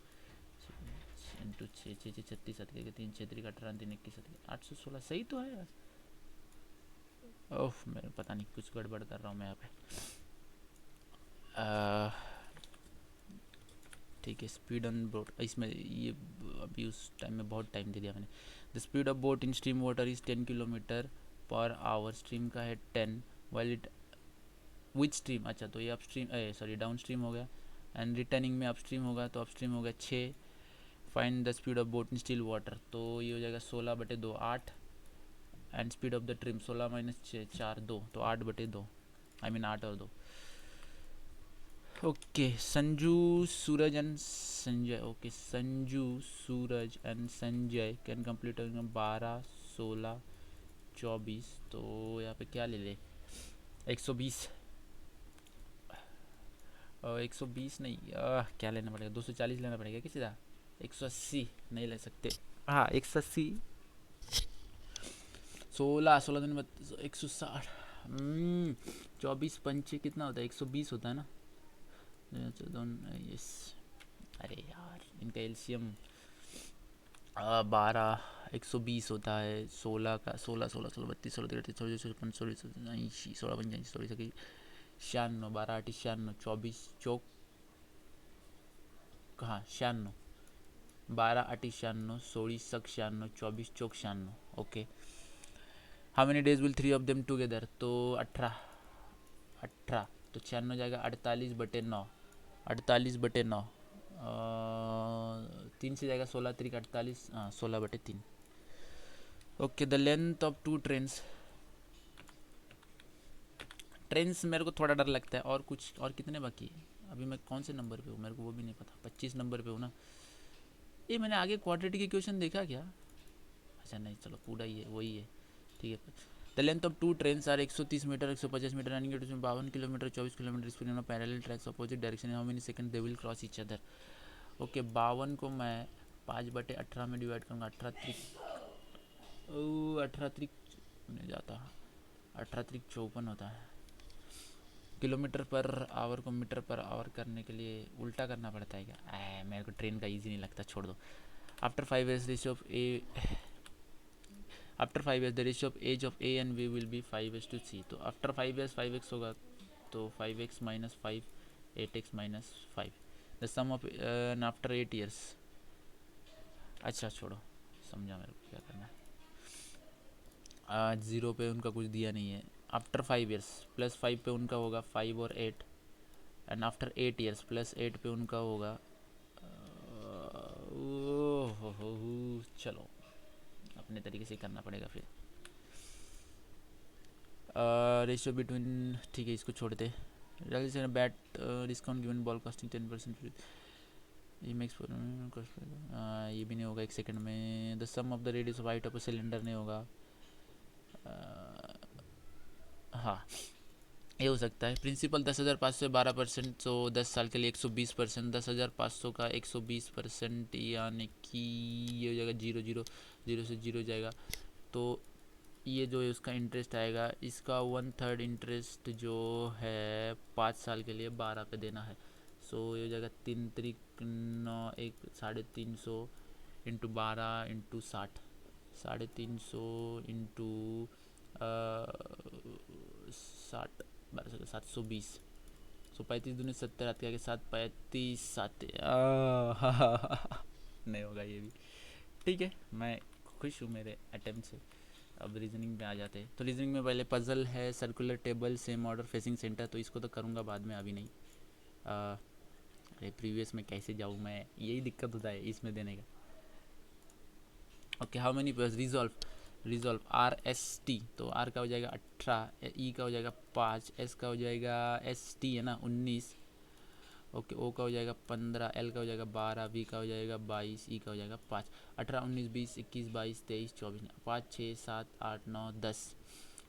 इंटू 6 6 6 36 7 के 3 6 3 18 3 21 816 सही तो है यार। ओह मैं पता नहीं कुछ गड़बड़ कर रहा हूँ मैं यहाँ पे। ठीक है, स्पीड ऑन बोट, इसमें ये अभी उस टाइम में बहुत टाइम दे दिया मैंने। The speed of boat in stream water is 10 kilometre per hour, stream का है 10, वाइल इट विच स्ट्रीम, अच्छा तो ये up stream sorry down stream हो गया, एंड रिटर्निंग में अप स्ट्रीम होगा तो अप स्ट्रीम हो गया 6। Find the speed of boat in still water, तो ये हो जाएगा 16/2 8, and speed of the trim 16 - 6 4 2, तो 8/2, आई मीन 8 और 2। Okay Sanju Suraj and Sanjay, okay Sanju Suraj and Sanjay can complete 12 16 24, तो यहाँ पे क्या ले ले 120 120 नहीं क्या लेना पड़ेगा 240 लेना पड़ेगा कि सीधा 180 नहीं ले सकते, हाँ 180 16 16 दिन में 160 24 पंचे कितना होता है 120 होता है ना, यस अरे यार इनका एलसीएम 12 120 होता है, 16 का 16 16 16 32 16 33 16 56 16 80 16 85 16 96 12 8 96 24 चौक कहाँ 96 12 8 96 16 96 24 चौक 96, okay. How many days will 3 of them together, तो 18 तो 96 जाएगा 48/9 48/9 3 से जाएगा 16 3 48 16/3, okay. The length of 2 trains, trains मेरे को थोड़ा डर लगता है, और कुछ और कितने बाकी है अभी, मैं कौन से नंबर पे हूँ मेरे को वो भी नहीं पता, 25 नंबर पे हूँ ना। ये मैंने आगे क्वाड्रेटिक इक्वेशन देखा क्या, अच्छा नहीं चलो पूरा ही है वही है, ठीक है। The length of 2 trains are 130 metre 150 metre, running at 52 kilometre 24 kilometre speed on parallel tracks opposite direction, how many second they will cross each other. Okay 52 को मैं 5/18 में डिवाइड करूँगा, 18 त्रिक नहीं जाता, 18 त्रिक 54 होता है। किलोमीटर पर आवर को मीटर पर आवर करने के लिए उल्टा करना पड़ता है क्या, मेरे को ट्रेन का इजी नहीं लगता, छोड़ दो। After 5 years ratio of A, after 5 years the ratio of age of A and B will be 5:c, तो आफ्टर 5 years 5x होगा, तो 5x - 5 8x - 5, the sum of after 8 years, अच्छा छोड़ो समझा मेरे को क्या करना है। आज 0 पे उनका कुछ दिया नहीं है, आफ्टर 5 years +5 पे उनका होगा 5 और 8, एंड आफ्टर 8 years +8 पे उनका होगा चलो अपने तरीके से करना पड़ेगा फिर। रेशियो बिटवीन, ठीक है इसको छोड़ते, bat discount given ball costing 10%, ये मेक्स ये भी नहीं होगा एक सेकंड में। The sum of the radius of height of a cylinder नहीं होगा, हाँ ये हो सकता है। प्रिंसिपल 10,500 12%, तो 10 साल के लिए 120%, 10,500 का 120% यानी कि ये हो जाएगा 0 0 0 से 0 जाएगा, तो ये जो है उसका इंटरेस्ट आएगा, इसका 1/3 इंटरेस्ट जो है 5 साल के लिए 12 पे देना है, सो ये हो जाएगा 3 त्रिक 9 एक 350 इंटू 12 इंटू 60 350 इंटू 60 12 720 सो 35 दूनी 70 आते आगे 7 35 7 नहीं होगा ये भी। ठीक है, मैं खुश हूँ मेरे अटेम्प्ट से। अब रीजनिंग में आ जाते हैं। तो रीजनिंग में पहले पजल है, circular table, same order, facing centre, तो इसको तो करूँगा बाद में, अभी नहीं। अरे प्रीवियस में कैसे जाऊँ मैं, यही दिक्कत होता है इसमें देने का। Okay, how many resolve R S T, तो आर का हो जाएगा 18, ई का हो जाएगा 5, एस का हो जाएगा एस टी है ना 19, ओके, ओ का हो जाएगा 15, एल का हो जाएगा 12, वी का हो जाएगा 22, ई का हो जाएगा 5। 18 19 20 21 22 23 24 5 6 7 8 9 10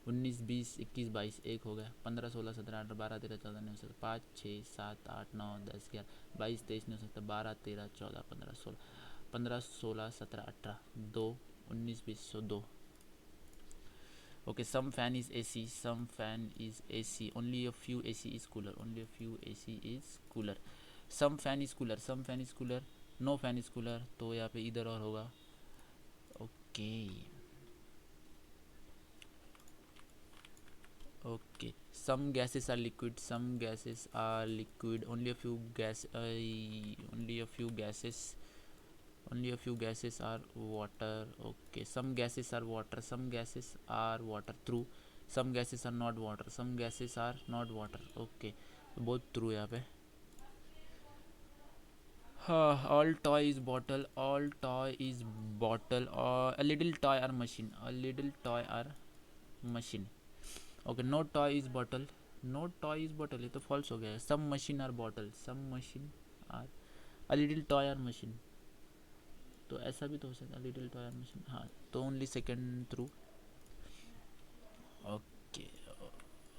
19 20 21 22 एक हो गया, 15 16 17 18 12 13 14 19 17 5 6 7 8 9 10 11 22 23 29 17 12 13 14 15 16 17 18 2 19 20 2। Okay, some fan is AC, some fan is AC, only a few AC is cooler, only a few AC is cooler, some fan is cooler, some fan is cooler, no fan is cooler, तो यहाँ पे इधर और होगा। Okay okay, some gases are liquid, some gases are liquid, only a few gases only a few gases are water. Okay, some gases are water, some gases are water through, some gases are not water, some gases are not water. Okay, both true यहाँ पे। all toy is bottle, all toy is bottle, or a little toy or machine, a little toy or machine. Okay, no toy is bottle, no toy is bottle, ये तो false हो गया है। some machine are bottle, some machine are a little toy or machine, तो ऐसा भी तो हो सकता है, लिटिल टॉय मशीन, हाँ, तो only second through. Okay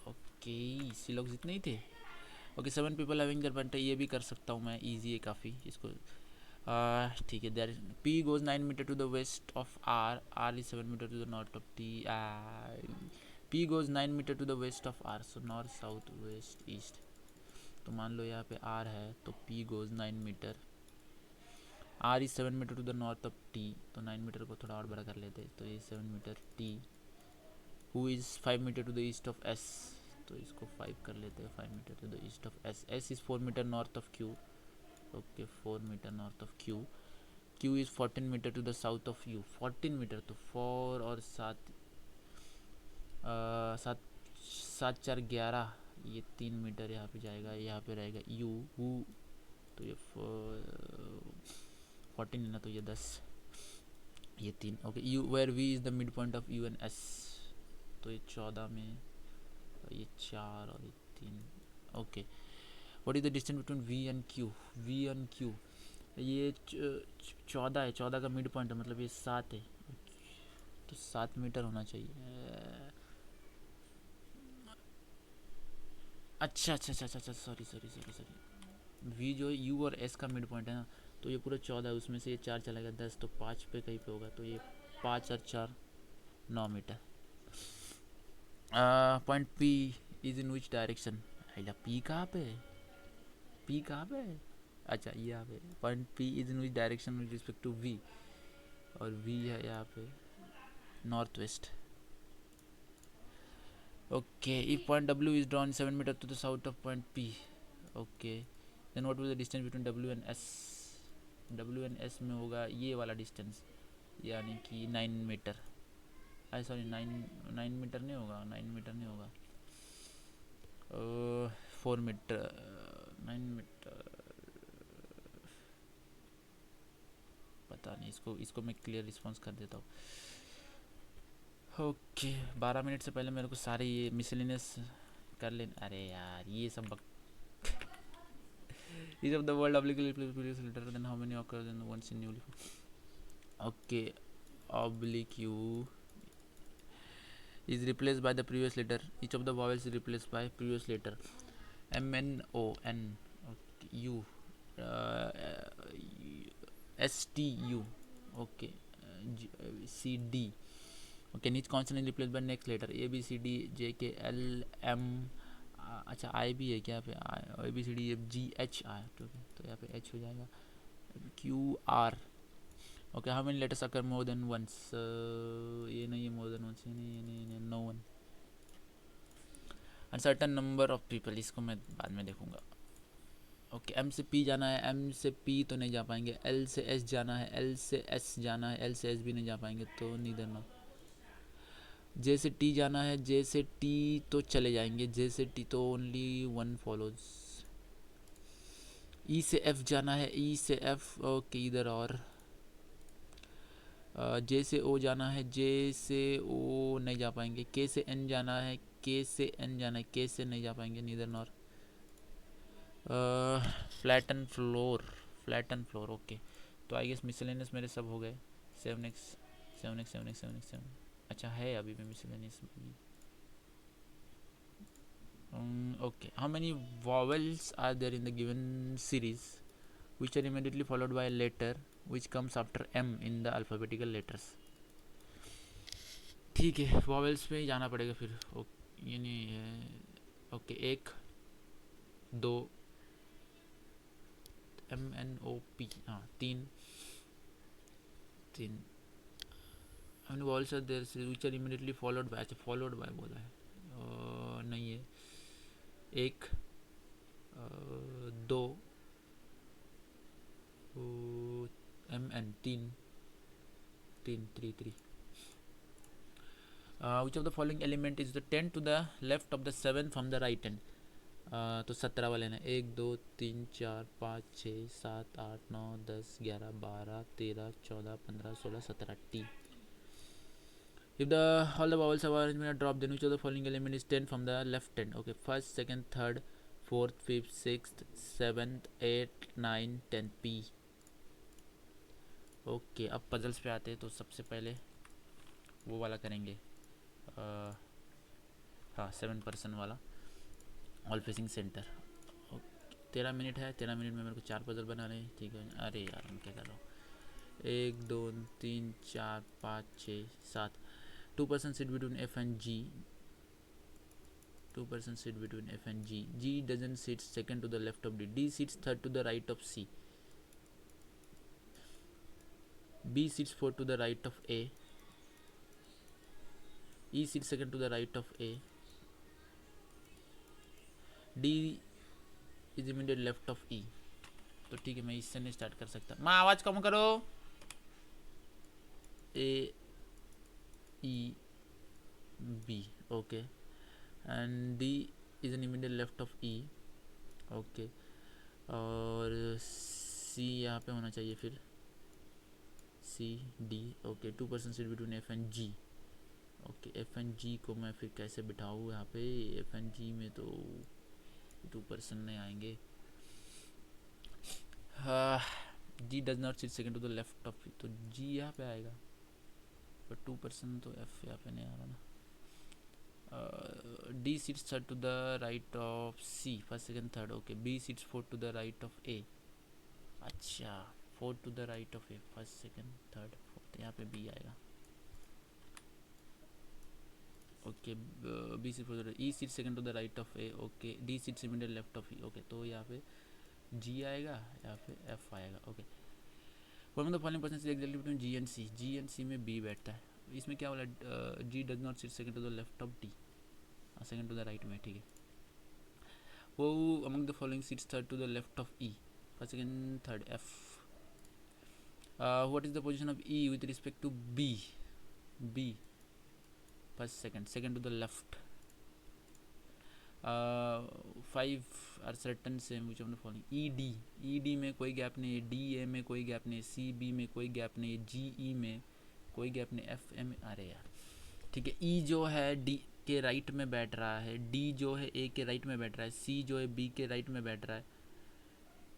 okay, इसी लोग जितने ही थे। Okay, 7 people having their paint, ये भी कर सकता हूँ मैं, इजी है काफ़ी इसको। ठीक है, there P goes 9 metre to the west of R, R is 7 metre to the north of T, P goes 9 metre to the west of R, so north south west east. तो मान लो यहाँ पे आर है, तो P goes 9 metre, R is 7 metre to the north of T, तो 9 metre को थोड़ा और बड़ा कर लेते हैं, तो ये 7 metre T, who is 5 metre to the east of S, तो इसको 5 कर लेते हैं, 5 metre to the east of S, S is 4 metre north of Q, okay 4 metre north of Q, Q is 14 metre to the south of U, 14 metre, तो 4 और 7 7 7 4 11, ये 3 metre यहाँ पे जाएगा, यहाँ पे रहेगा यू हु, तो ये 14 है ना, तो ये 10, ये 3। Okay, U where V is the mid point of U and S, तो ये 14 में, ये 4 और ये 3। Okay, what is the distance between V and Q, V and Q, ये 14 है, 14 का मिड पॉइंट है, मतलब ये 7 है, तो 7 मीटर होना चाहिए। अच्छा अच्छा अच्छा अच्छा, sorry sorry sorry sorry, V जो यू और एस का मिड पॉइंट है ना, तो ये पूरा 14 है, उसमें से ये 4 चला गया 10, तो 5 पे कहीं पे होगा, तो ये 5 और 4 9 metre. Point P is in which direction, P कहाँ पे है, पी कहाँ पे है, अच्छा ये यहाँ पे, point P is in which direction with respect to V, और वी है यहाँ पे north west. Okay, if point W is drawn 7 metre to the south of point P, okay, then what was the distance between W and S, W N S में होगा ये वाला distance, यानी कि 9 मीटर, सॉरी 9 मीटर नहीं होगा, 9 metre नहीं होगा, 4 मीटर, 9 मीटर, पता नहीं, इसको मैं क्लियर रिस्पॉन्स कर देता हूँ। ओके, 12 मिनट से पहले मेरे को सारे ये मिसलिनियस कर लेना, अरे यार ये सब each of the word obliquely replaces letter, then how many occurs in once in newly, okay, oblique u is replaced by the previous letter, each of the vowels is replaced by previous letter, m n o n, okay, u s t u, okay, c d, okay, each consonant is replaced by next letter, a b c d j k l m अच्छा आई भी है क्या यहाँ पे, ABCDEFGH ठीक है, तो यहाँ पे H हो जाएगा, QR। Okay, how many letters occur more than once, ये नहीं है, मोर देन वंस, ये नहीं, no one. Uncertain number of people, इसको मैं बाद में देखूंगा। ओके, M से P जाना है, M से P तो नहीं जा पाएंगे, L से S जाना है, L से S जाना है, L से S भी नहीं जा पाएंगे, तो नीदर नो। J से T जाना है, J से T तो चले जाएंगे, J से T तो ओनली वन फॉलोज। E से F जाना है, E से F ओके इधर, और J से O जाना है, J से O नहीं जा पाएंगे, K से N जाना है, K से N जाना है, K से नहीं जा पाएंगे, neither nor. Flatten floor okay, तो आई गेस मिसलेनियस मेरे सब हो गए। 7x। अच्छा है अभी भी miscellaneous. Okay, how many vowels are there in the given series which are immediately followed by a letter which comes after M in the alphabetical letters? ठीक है, vowels पे ही जाना पड़ेगा फिर। ये नहीं है, ओके, 1 2 MNOP, हाँ 3 how many vowels are there which are immediately followed by, अच्छा followed by बोला है, नहीं है, 1 2 MN 3 3 which of the following element is the 10 to the left of the 7 from the right hand? तो 17 वाले ना, 1 2 3 4 5 6 7 8 9 10 11 12 13 14 15 16 17 T. If the all the vowels of arrangement are dropped, then which of the following element is 10 from the left hand? Okay, first, second, third, fourth, fifth, sixth, seventh, 8 9 10 P. Okay, अब puzzles पे आते हैं, तो सबसे पहले वो वाला करेंगे, हाँ 7% वाला, ऑल फेसिंग सेंटर। 13 मिनट है, 13 मिनट में मेरे को 4 पजल बनाने हैं, ठीक है। अरे यार मैं क्या कर रहा हूँ, 1 2 3 4 5 6 7। 2% sit between F and G. 2% sit between F and G. G doesn't sit second to the left of D. D sits third to the right of C. B sits fourth to the right of A. E sits second to the right of A. D is immediate left of E. तो ठीक है, मैं इससे नहीं start कर सकता, माँ आवाज कम करो। A E B okay, and D is an immediate left of E okay, और C यहाँ पे होना चाहिए फिर, C D okay. 2% sit between F and G okay. F and G को मैं फिर कैसे बिठाऊँ यहाँ पे, F and G में तो 2% नहीं आएंगे। G does not sit second to the left of it, तो G यहाँ पे आएगा, पर 2% तो F यहाँ पे नहीं आ रहा ना। D sits third to the right of C, first second third okay. B sits fourth to the right of A, अच्छा fourth to the right of A, first second third fourth, यहाँ पे B आएगा okay. B sits fourth to the E sits second to the right of A okay. D sits immediate left of E okay, तो यहाँ पे G आएगा, यहाँ पे F आएगा okay. One of the following person is exactly between G and C, G and C में B बैठता है, इसमें क्या बोला, G does not sit second to the left of D, second to the right में, ठीक है। वो among the following sits third to the left of E, first second third F। What is the position of E with respect to B first second to the left. 5 are certain same which of the following. E D में कोई gap नहीं है, D A में कोई gap नहीं है, C B में कोई गैप नहीं है, G E में कोई गैप नहीं, F M, अरे यार ठीक है। E जो है D के राइट में बैठ रहा है, D जो है A के राइट में बैठ रहा है, C जो है B के राइट में बैठ रहा है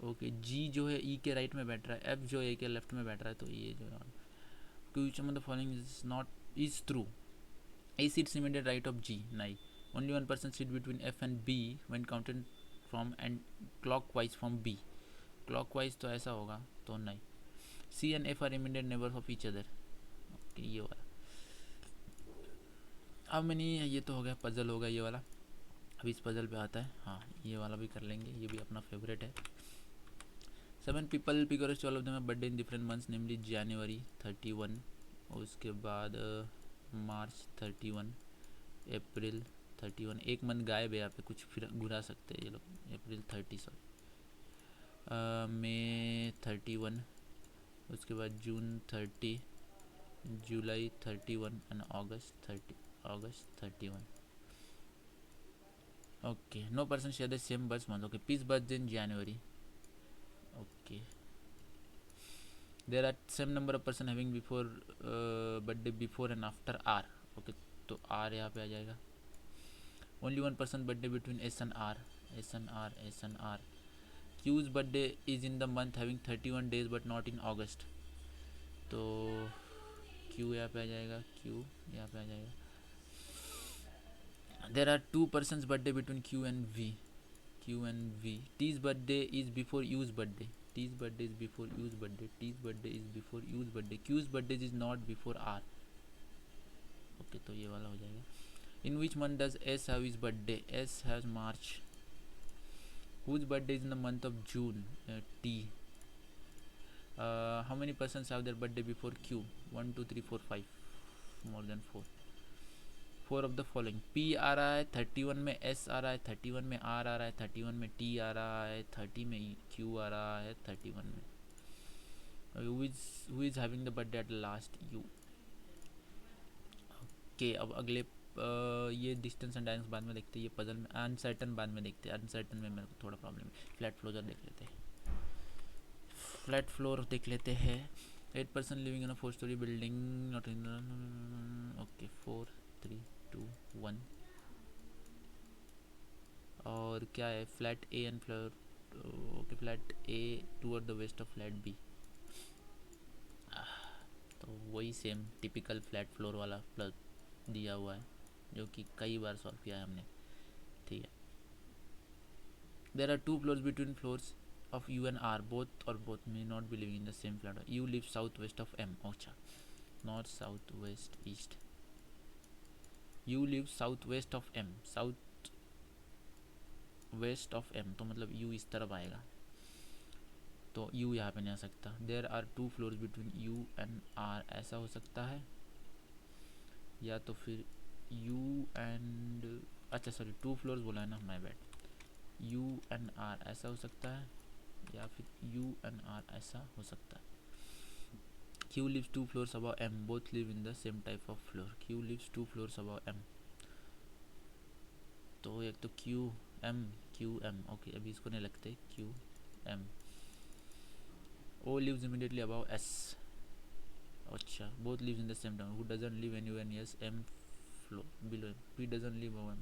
ओके, G जो है E के राइट में बैठ रहा है, F जो A के लेफ्ट में बैठ रहा है, तो ये जो है which among the following is not is true? A sits immediate right of G, नहीं। Only 1% sit between F and B when counted from and clockwise from B, clockwise तो ऐसा होगा, तो नहीं। C and F are immediate neighbors of each other okay, ये वाला। अब मैंने ये तो हो गया, पजल हो गया ये वाला। अभी इस पजल पे आता है, हाँ ये वाला भी कर लेंगे, ये भी अपना फेवरेट है। 7 people because all of them have birthday in different months, namely January 31, और उसके बाद मार्च 31, अप्रैल 31, एक मंथ गायब है यहाँ पे, कुछ फिर घुरा सकते हैं ये लोग। अप्रैल 30 सॉरी, मई 31, उसके बाद जून 30, जुलाई 31 and August 31। Okay, no person share the same birth month. Okay, Peace birthday in January. Okay, there are same number of person having before birthday before and after R. Okay, तो R यहाँ पे आ जाएगा। Only one person birthday between S and R. S and R, S and R. Q's birthday is in the month having 31 days but not in August. तो Q यहाँ पे आ जाएगा, Q यहाँ पे आ जाएगा। There are two persons birthday between Q and V. Q and V. T's birthday is before U's birthday. T's birthday is before U's birthday. T's birthday is before U's birthday. Q's birthday is not before R. Okay, तो ये वाला हो जाएगा। In which month does S have his birthday? S has March. Whose birthday is in the month of June? T. How many persons have their birthday before Q? 1, 2, 3, 4, 5. More than 4. 4 of the following. P आ रहा है 31 में, S आ रहा है 31 में, R आ रहा है 31 में, T आ रहा है 30 में, Q आ रहा है 31 में। Who is having the birthday at last? U. Okay, अब अगले ये डिस्टेंस एंड डायरेक्शन बाद में देखते हैं, ये पजल में अनसर्टन बाद में देखते हैं। अनसर्टन में मेरे को थोड़ा प्रॉब्लम है। फ्लैट फ्लोर देख लेते हैं, फ्लैट फ्लोर देख लेते हैं। 8 person living in a 4-story building, not in okay 4, 3, 2, 1। और क्या है, flat A and floor, okay flat A toward the west of flat B. तो वही सेम टिपिकल फ्लैट फ्लोर वाला प्लस दिया हुआ है, जो कि कई बार सॉल्व किया है हमने, ठीक है। There are 2 floors between floors of U and R, both और both may not be living in the same flat. U live south west of M, अच्छा north south west east. U live south west of M, south west of M, तो मतलब you इस तरफ आएगा, तो you यहाँ पे नहीं आ सकता। There are 2 floors between U and R, ऐसा हो सकता है, या तो फिर यू एंड, अच्छा सॉरी 2 फ्लोर्स बोला है ना, my bad. U and R ऐसा हो सकता है, या फिर यू एंड आर ऐसा हो सकता है। Q lives 2 floors above M, both live in the same type of floor. Q lives 2 floors above M, तो एक तो Q M, ओके अभी इसको नहीं लगते Q M। O lives immediately above S, अच्छा both lives in the same town. Who doesn't live anywhere near M floor below M? P doesn't live above M.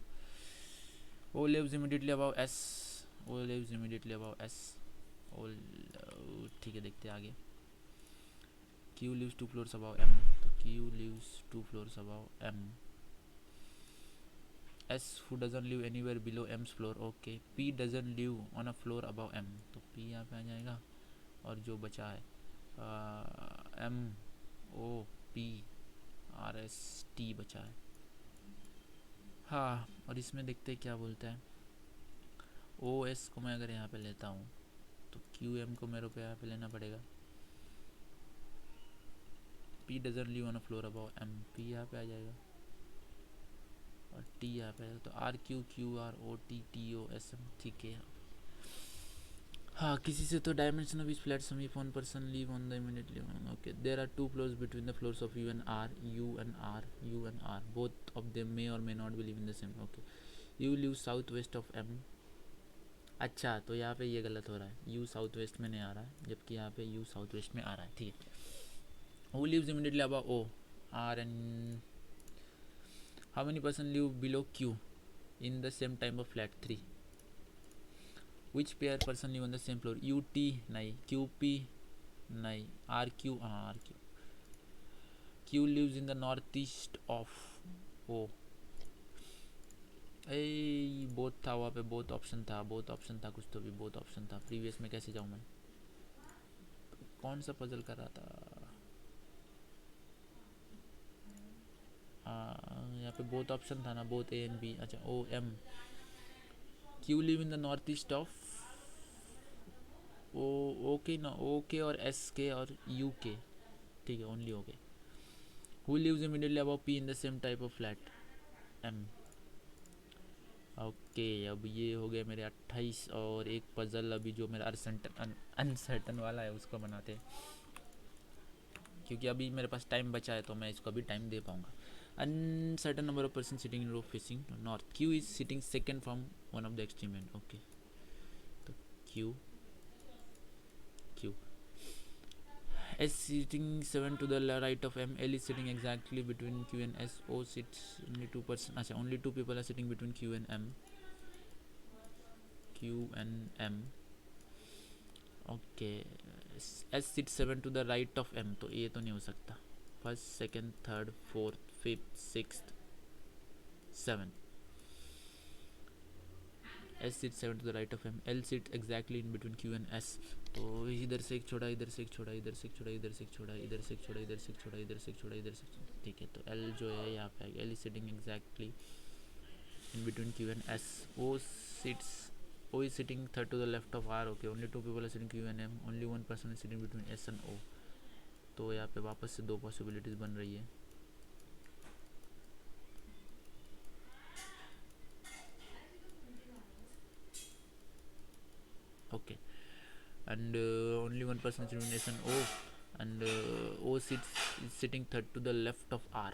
O lives immediately above S, O lives immediately above S, O ठीक है, देखते हैं आगे। Q lives 2 floors above M, तो Q lives 2 floors above M। S who doesn't live anywhere below M's floor, okay। P doesn't live on a floor above M, तो P यहाँ पे आ जाएगा। और जो बचा है M O P R S T बचा है, हाँ। और इसमें देखते हैं क्या बोलता है। O S को मैं अगर यहाँ पे लेता हूँ तो Q M को मेरे को यहाँ पे लेना पड़ेगा। P doesn't live on a floor above M, P यहाँ पे आ जाएगा, और T यहाँ पे आएगा, तो R Q Q R O T T O S M, ठीक है। हाँ, किसी से तो डायमेंशन ऑफ इस flat some if one person live on the immediately, okay. There are 2 floors between the floors of U and R, U and R both of them may और may not be live in the same, okay. U live south west of M, अच्छा तो यहाँ पे ये गलत हो रहा है, यू साउथ वेस्ट में नहीं आ रहा है, जबकि यहाँ पे यू साउथ वेस्ट में आ रहा है, ठीक है। Who lives immediately above O, R and how many person live below Q in the same time of flat 3। Which pair person live on the same floor? U T नहीं, Q P नहीं, R Q, हाँ R Q। Q lives in the northeast of O, A both था वहाँ पे, both option था कुछ तो भी, बोथ ऑप्शन था। प्रीवियस में कैसे जाऊँ मैं, कौन सा पजल कर रहा था, यहाँ पे बोथ ऑप्शन था ना, बोथ A एंड B, अच्छा O M Q live in the north east of okay ना, ओके और एस के और यू के, ठीक है, only okay. Who lives immediately above P in the same type of flat M. Okay, अब ये हो गए मेरे 28 और एक पजल अभी जो मेरा अनसर्टन वाला है उसको बनाते हैं, क्योंकि अभी मेरे पास टाइम बचा है तो मैं इसको अभी टाइम दे पाऊंगा. Uncertain number of person sitting in row facing north. Q is sitting second from one of the extreme end. Okay, तो Q S sitting 7 to the right of M. L is sitting exactly between Q and S. O sits only 2%. अच्छा, only 2 people are sitting between Q and M. Q and M. Okay. S sits 7 to the right of M. तो ये तो नहीं हो सकता. First, second, third, fourth, fifth, sixth, seventh. S sits 7 to the right of M. L sits exactly in between Q and S. तो इधर से एक छोड़ा, इधर से एक छोड़ा, इधर से एक छोड़ा, इधर से एक छोड़ा, इधर से एक छोड़ा, इधर से एक छोड़ा, इधर से एक छोड़ा, इधर से, ठीक है. तो L जो है यहाँ पे L is sitting exactly in between Q and S. O is sitting third to the left of R. Okay, only 2 people are sitting Q and M. Only 1 person is sitting between S and O. तो यहाँ पे वापस से 2 possibilities बन रही है. Okay, and only 1 person is between S and O, and O is sitting third to the left of R.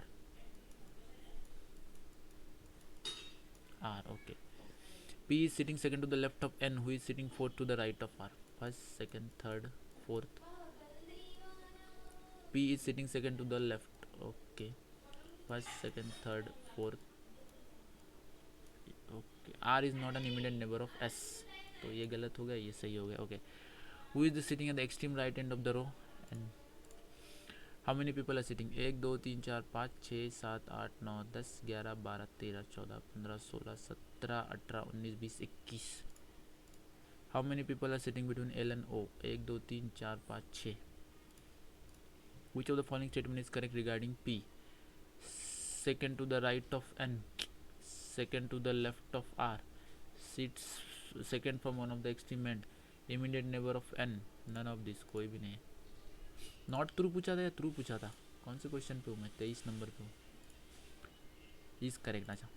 Okay. P is sitting second to the left of N, who is sitting fourth to the right of R. First, second, third, fourth. P is sitting second to the left. Okay. First, second, third, fourth. Okay. R is not an immediate neighbor of S. तो ये गलत हो गया, ये सही हो गया. Okay. Who is sitting at the extreme right end of the row? And how many people are sitting? 1 2 3 4 5 6 7 8 9 10 11 12 13 14 15 16 17 18 19 20 21. How many people are sitting between L and O? 1 2 3 4 5 6. Which of the following statement is correct regarding P? Second to the right of N, second to the left of R, sits second from one of the extreme end, immediate neighbor of N. None of this, कोई भी नहीं. Not true पूछा था या true पूछा था? कौन से क्वेश्चन पे हूँ मैं? 23 नंबर पे हूँ. Is correct. अच्छा,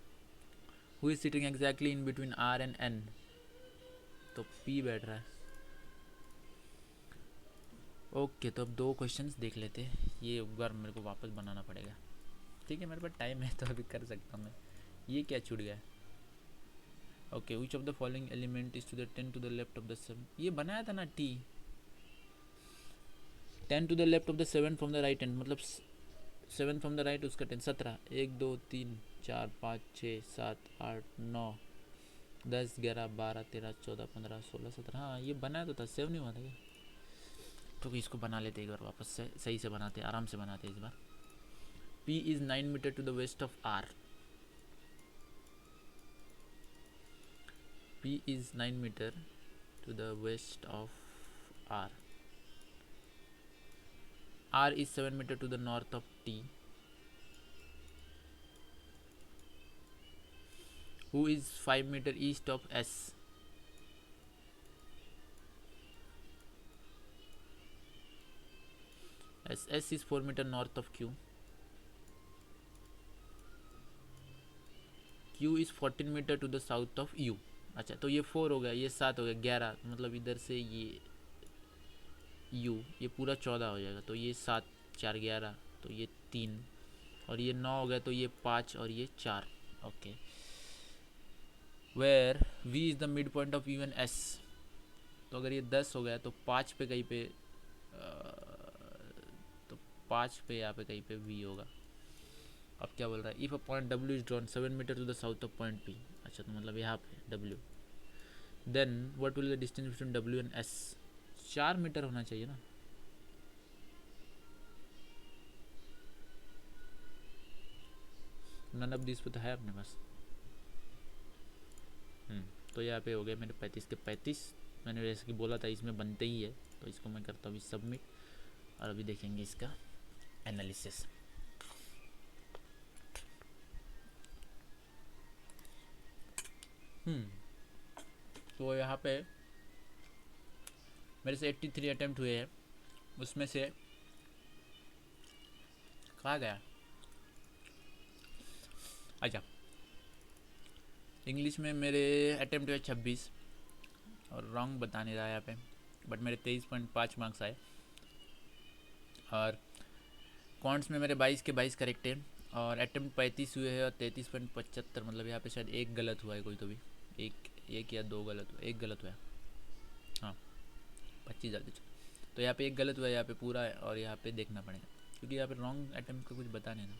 who is sitting exactly in between R and N? तो पी बैठ रहा है. ओके, तो अब 2 क्वेश्चंस देख लेते हैं. ये एक बार मेरे को वापस बनाना पड़ेगा. ठीक है, मेरे पास टाइम है तो अभी कर सकता हूँ मैं. ये क्या छूट गया? Okay, which of the following element is to the 10 to the left of the 7. ये बनाया था ना T. 10 to the left of the 7 from the right hand, मतलब 7 फ्रॉम द राइट उसका 10. 17. 1 2 3 4 5 6 7 8 9 10 11 12 13 14 15 16 17. हाँ, ये बनाया तो था, सेव नहीं हुआ था क्या? तो इसको बना लेते एक बार वापस से, सही से बनाते, आराम से बनाते इस बार. P is 9 meter to the west of R. P is 9 meter to the west of R. R is 7 meter to the north of T. Who is 5 meter east of S? S is 4 meter north of Q. Q is 14 meter to the south of U. अच्छा, तो ये 4 हो गया, ये 7 हो गया, 11, मतलब इधर से ये U, ये पूरा 14 हो जाएगा. तो ये 7 4 11, तो ये 3, और ये 9 हो गया, तो ये 5 और ये 4. Okay. Where V is the mid point of U and S. तो अगर ये 10 हो गया तो 5 पे कहीं पे तो 5 पे यहाँ पे कहीं पे V होगा. अब क्या बोल रहा है? If a point W is drawn 7 metre to the south of point P. अच्छा, तो मतलब यहाँ पे W. Then what will the distance between W and S? 4 metre होना चाहिए ना. नन ऑफ दिस पे तो है अपने पास. तो यहाँ पे हो गया मेरे 35 के 35. मैंने जैसे कि बोला था इसमें बनते ही है, तो इसको मैं करता हूँ अभी सबमिट, और अभी देखेंगे इसका एनालिसिस. तो यहाँ पे मेरे से 83 अटैम्प्ट हुए हैं, उसमें से कहाँ गया, अच्छा इंग्लिश में मेरे अटैम्प्ट हुए 26 और रॉन्ग बता नहीं रहा यहाँ पे, बट मेरे 23.5 मार्क्स आए। और कॉन्ट्स में मेरे 22 के 22 करेक्ट है और अटैम्प्ट 35 हुए हैं और 33.75, मतलब यहाँ पे शायद एक गलत हुआ है, कोई तो भी एक या दो गलत हुआ, एक गलत हुआ है, हाँ 25 जल्दी। तो यहाँ पे एक गलत हुआ है, यहाँ पे पूरा है और यहाँ पे देखना पड़ेगा क्योंकि यहाँ पे रॉन्ग अटैम्प्ट का कुछ बता नहीं ना।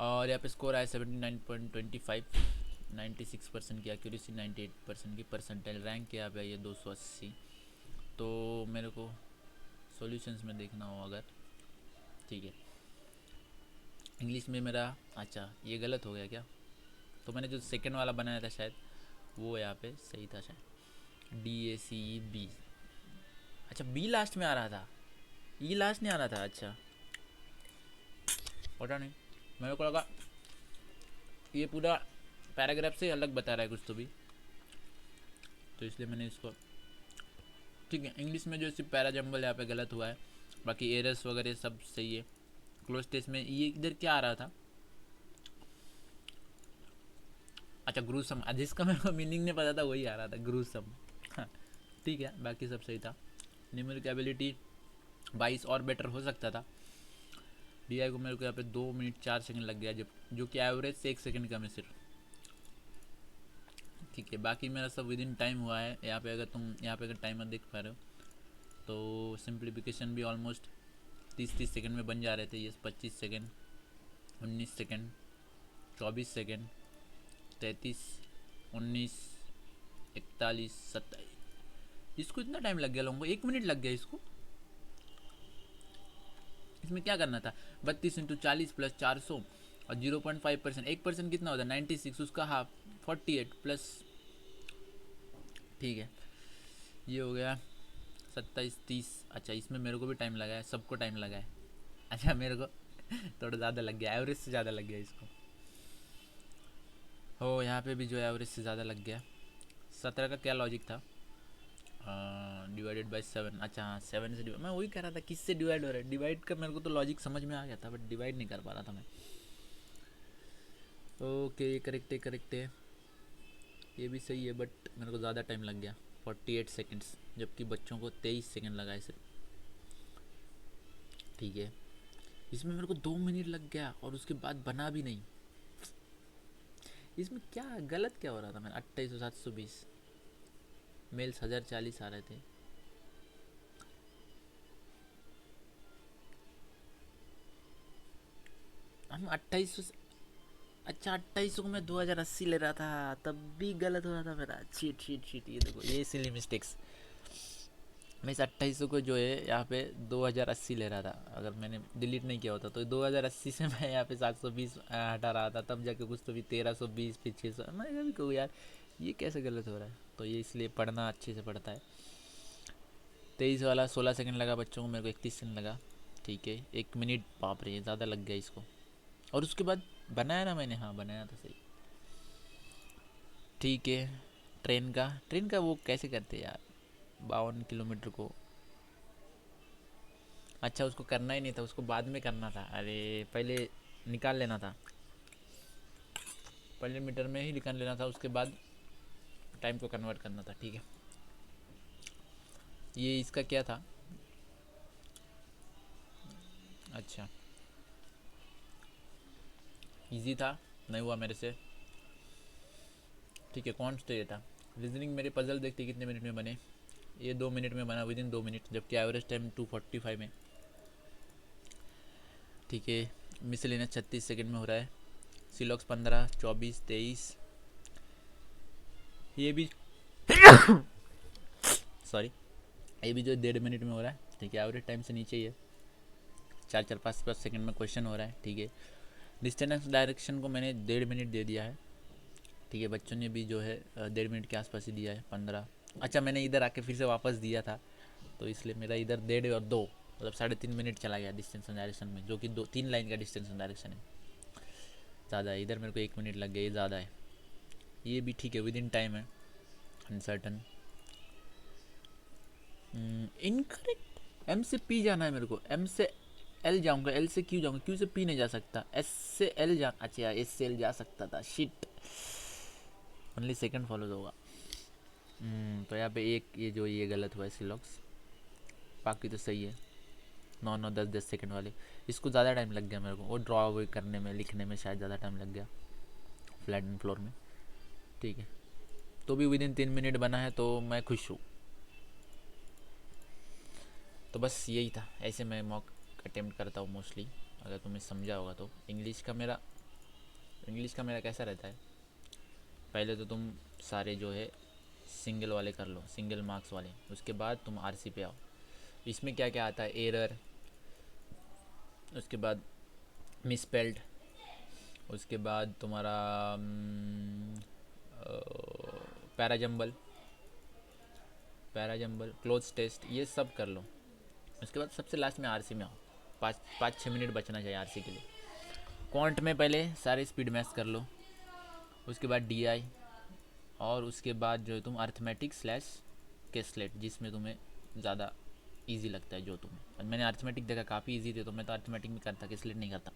और यहाँ पे स्कोर आया 79.25, 96% की एक्यूरेसी, 98% की परसेंटाइल रैंक यहाँ पे ये 280। तो मेरे को सॉल्यूशंस में देखना हो अगर, ठीक है इंग्लिश में मेरा, अच्छा ये गलत हो गया क्या, तो मैंने जो सेकंड वाला बनाया था शायद वो यहाँ पे सही था शायद, DACE, अच्छा बी लास्ट में आ रहा था, ई लास्ट नहीं आ रहा था, अच्छा पता नहीं, मेरे को लगा ये पूरा पैराग्राफ से अलग बता रहा है कुछ तो भी, तो इसलिए मैंने इसको, ठीक है इंग्लिश में जो सिर्फ पैराजम्बल यहाँ पे गलत हुआ है, बाकी एरर्स वगैरह सब सही है। क्लोज टेस्ट में ये इधर क्या आ रहा था, अच्छा ग्रूसम, जिसका मेरे को मीनिंग नहीं पता था वही आ रहा था ग्रूसम, हाँ ठीक है बाकी सब सही था। न्यूमेरिक एबिलिटी 22 और बेटर हो सकता था। DI को मेरे को यहाँ पे 2 मिनट 4 सेकंड लग गया, जब जो कि एवरेज से 1 सेकंड कम है सिर्फ, ठीक है बाकी मेरा सब विद इन टाइम हुआ है। यहाँ पे अगर तुम यहाँ पे अगर टाइमर देख पा रहे हो तो सिंप्लीफिकेशन भी ऑलमोस्ट 30 सेकंड में बन जा रहे थे, ये 25 सेकंड, 19 सेकंड, 24 सेकंड, 33, 19, 41, 27, इसको इतना टाइम लग गया लोगों को, 1 मिनट लग गया इसको। इसमें क्या करना था, 32 × 40 + 400 और 0.5%, 1% कितना होता है 96, उसका हाफ 48 प्लस, ठीक है ये हो गया 27, 30, अच्छा इसमें मेरे को भी टाइम लगा है, सबको टाइम लगा है, अच्छा मेरे को थोड़ा ज़्यादा लग गया, एवरेज से ज़्यादा लग गया इसको, हो यहाँ पे भी जो एवरेज से ज़्यादा लग गया। 17 का क्या लॉजिक था, डिवाइडेड बाय 7, अच्छा हाँ 7 से डिवाइड, मैं वही कह रहा था किससे डिवाइड हो रहा है, डिवाइड का मेरे को तो लॉजिक समझ में आ गया था बट डिवाइड नहीं कर पा रहा था मैं। ओके ये करेक्ट है, ये भी सही है बट मेरे को ज़्यादा टाइम लग गया 48 सेकेंड्स, जबकि बच्चों को 23 सेकेंड लगा है सिर्फ, ठीक है इसमें मेरे को 2 मिनट लग गया और उसके बाद बना भी नहीं। इसमें क्या गलत क्या हो रहा था, मैंने 28,720, मेल्स 1040 आ रहे थे, हम 2800, अच्छा 2800 को मैं 2080 ले रहा था, तब भी गलत हो रहा था मेरा, चीट, ये देखो ये सिली मिस्टेक्स, मैं इस 2800 को जो है यहाँ पे 2080 ले रहा था, अगर मैंने डिलीट नहीं किया होता तो 2080 से मैं यहाँ पे 720 हटा रहा था, तब जाके कुछ तो भी 1320 फिर 600, मैं कभी कहूँ यार ये कैसे गलत हो रहा है, तो ये इसलिए पढ़ना अच्छे से पड़ता है। 23 वाला 16 सेकंड लगा बच्चों को, मेरे को 31 सेकंड लगा, ठीक है 1 मिनट, बाप रे ज़्यादा लग गया इसको, और उसके बाद बनाया ना मैंने, हाँ बनाया था सही, ठीक है। ट्रेन का वो कैसे करते यार, 52 किलोमीटर को, अच्छा उसको करना ही नहीं था, उसको बाद में करना था, अरे पहले निकाल लेना था, पहले मीटर में ही निकाल लेना था, उसके बाद टाइम को कन्वर्ट करना था, ठीक है। ये इसका क्या था, अच्छा इजी था, नहीं हुआ मेरे से, ठीक है कौन तो ये था। रीजनिंग मेरे पजल देखते कितने मिनट में बने, ये 2 मिनट में बना, विद इन 2 मिनट, जबकि एवरेज टाइम 245 में, ठीक है। मिसलेनियस 36 सेकंड में हो रहा है, सिलॉक्स 15, 24, 23, ये भी सॉरी ये भी जो 1.5 मिनट में हो रहा है, ठीक है एवरेज टाइम से नीचे ही है, 4-5 सेकंड में क्वेश्चन हो रहा है, ठीक है। डिस्टेंस डायरेक्शन को मैंने 1.5 मिनट दे दिया है, ठीक है बच्चों ने भी जो है 1.5 मिनट के आसपास ही दिया है, 15, अच्छा मैंने इधर आके फिर से वापस दिया था तो इसलिए मेरा इधर 1.5 और 2 मतलब 3.5 मिनट चला गया डिस्टेंस डायरेक्शन में, जो कि 2-3 लाइन का डिस्टेंस डायरेक्शन है, ज़्यादा है, इधर मेरे को 1 मिनट लग गया, ये ज़्यादा है, ये भी ठीक है, विद इन टाइम है। Uncertain, incorrect. एम से पी जाना है मेरे को, एम से एल जाऊंगा, एल से क्यू जाऊंगा, क्यू से पी नहीं जा सकता, एस से एल जा, अच्छा एस से एल जा सकता था, शिट। ओनली सेकंड फॉलो होगा। तो यहाँ पे एक ये जो ये गलत हुआ है सिलॉक्स, बाकी तो सही है। 9 9 10 10 सेकंड वाले, इसको ज़्यादा टाइम लग गया मेरे को, वो ड्रॉ करने में, लिखने में शायद ज़्यादा टाइम लग गया फ्लैट एंड फ्लोर में। ठीक है, तो भी विद इन 3 मिनट बना है, तो मैं खुश हूँ। तो बस यही था, ऐसे मैं मॉक अटेम्प्ट करता हूँ मोस्टली, अगर तुम्हें समझा होगा तो। इंग्लिश का मेरा कैसा रहता है, पहले तो तुम सारे जो है सिंगल वाले कर लो, सिंगल मार्क्स वाले, उसके बाद तुम आरसी पे आओ। इसमें क्या क्या आता है, एरर, उसके बाद मिसपेल्ड, उसके बाद तुम्हारा पैराजम्बल, क्लोज टेस्ट, ये सब कर लो। उसके बाद सबसे लास्ट में आरसी में आओ, 5 5 6 मिनट बचना चाहिए आरसी के लिए। क्वांट में पहले सारे स्पीड मैथ्स कर लो, उसके बाद डीआई, और उसके बाद जो है तुम अर्थमेटिक स्लैश केसलेट, जिसमें तुम्हें ज़्यादा इजी लगता है जो तुम्हें। मैंने अर्थमेटिक देखा काफ़ी इजी थे, तो मैं तो अर्थमेटिक में करता, केसलेट नहीं करता।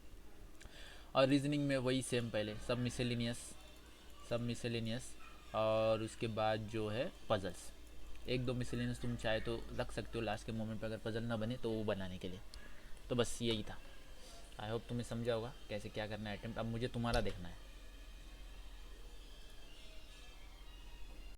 और रीजनिंग में वही सेम, पहले सब मिसेलेनियस, और उसके बाद जो है पजल्स, 1 2 मिसेलेनियस तुम चाहे तो रख सकते हो लास्ट के मोमेंट पे, अगर पजल ना बने तो वो बनाने के लिए। तो बस यही था। आई होप तुम्हें समझा होगा कैसे क्या करना है अटेम्प्ट। अब मुझे तुम्हारा देखना है।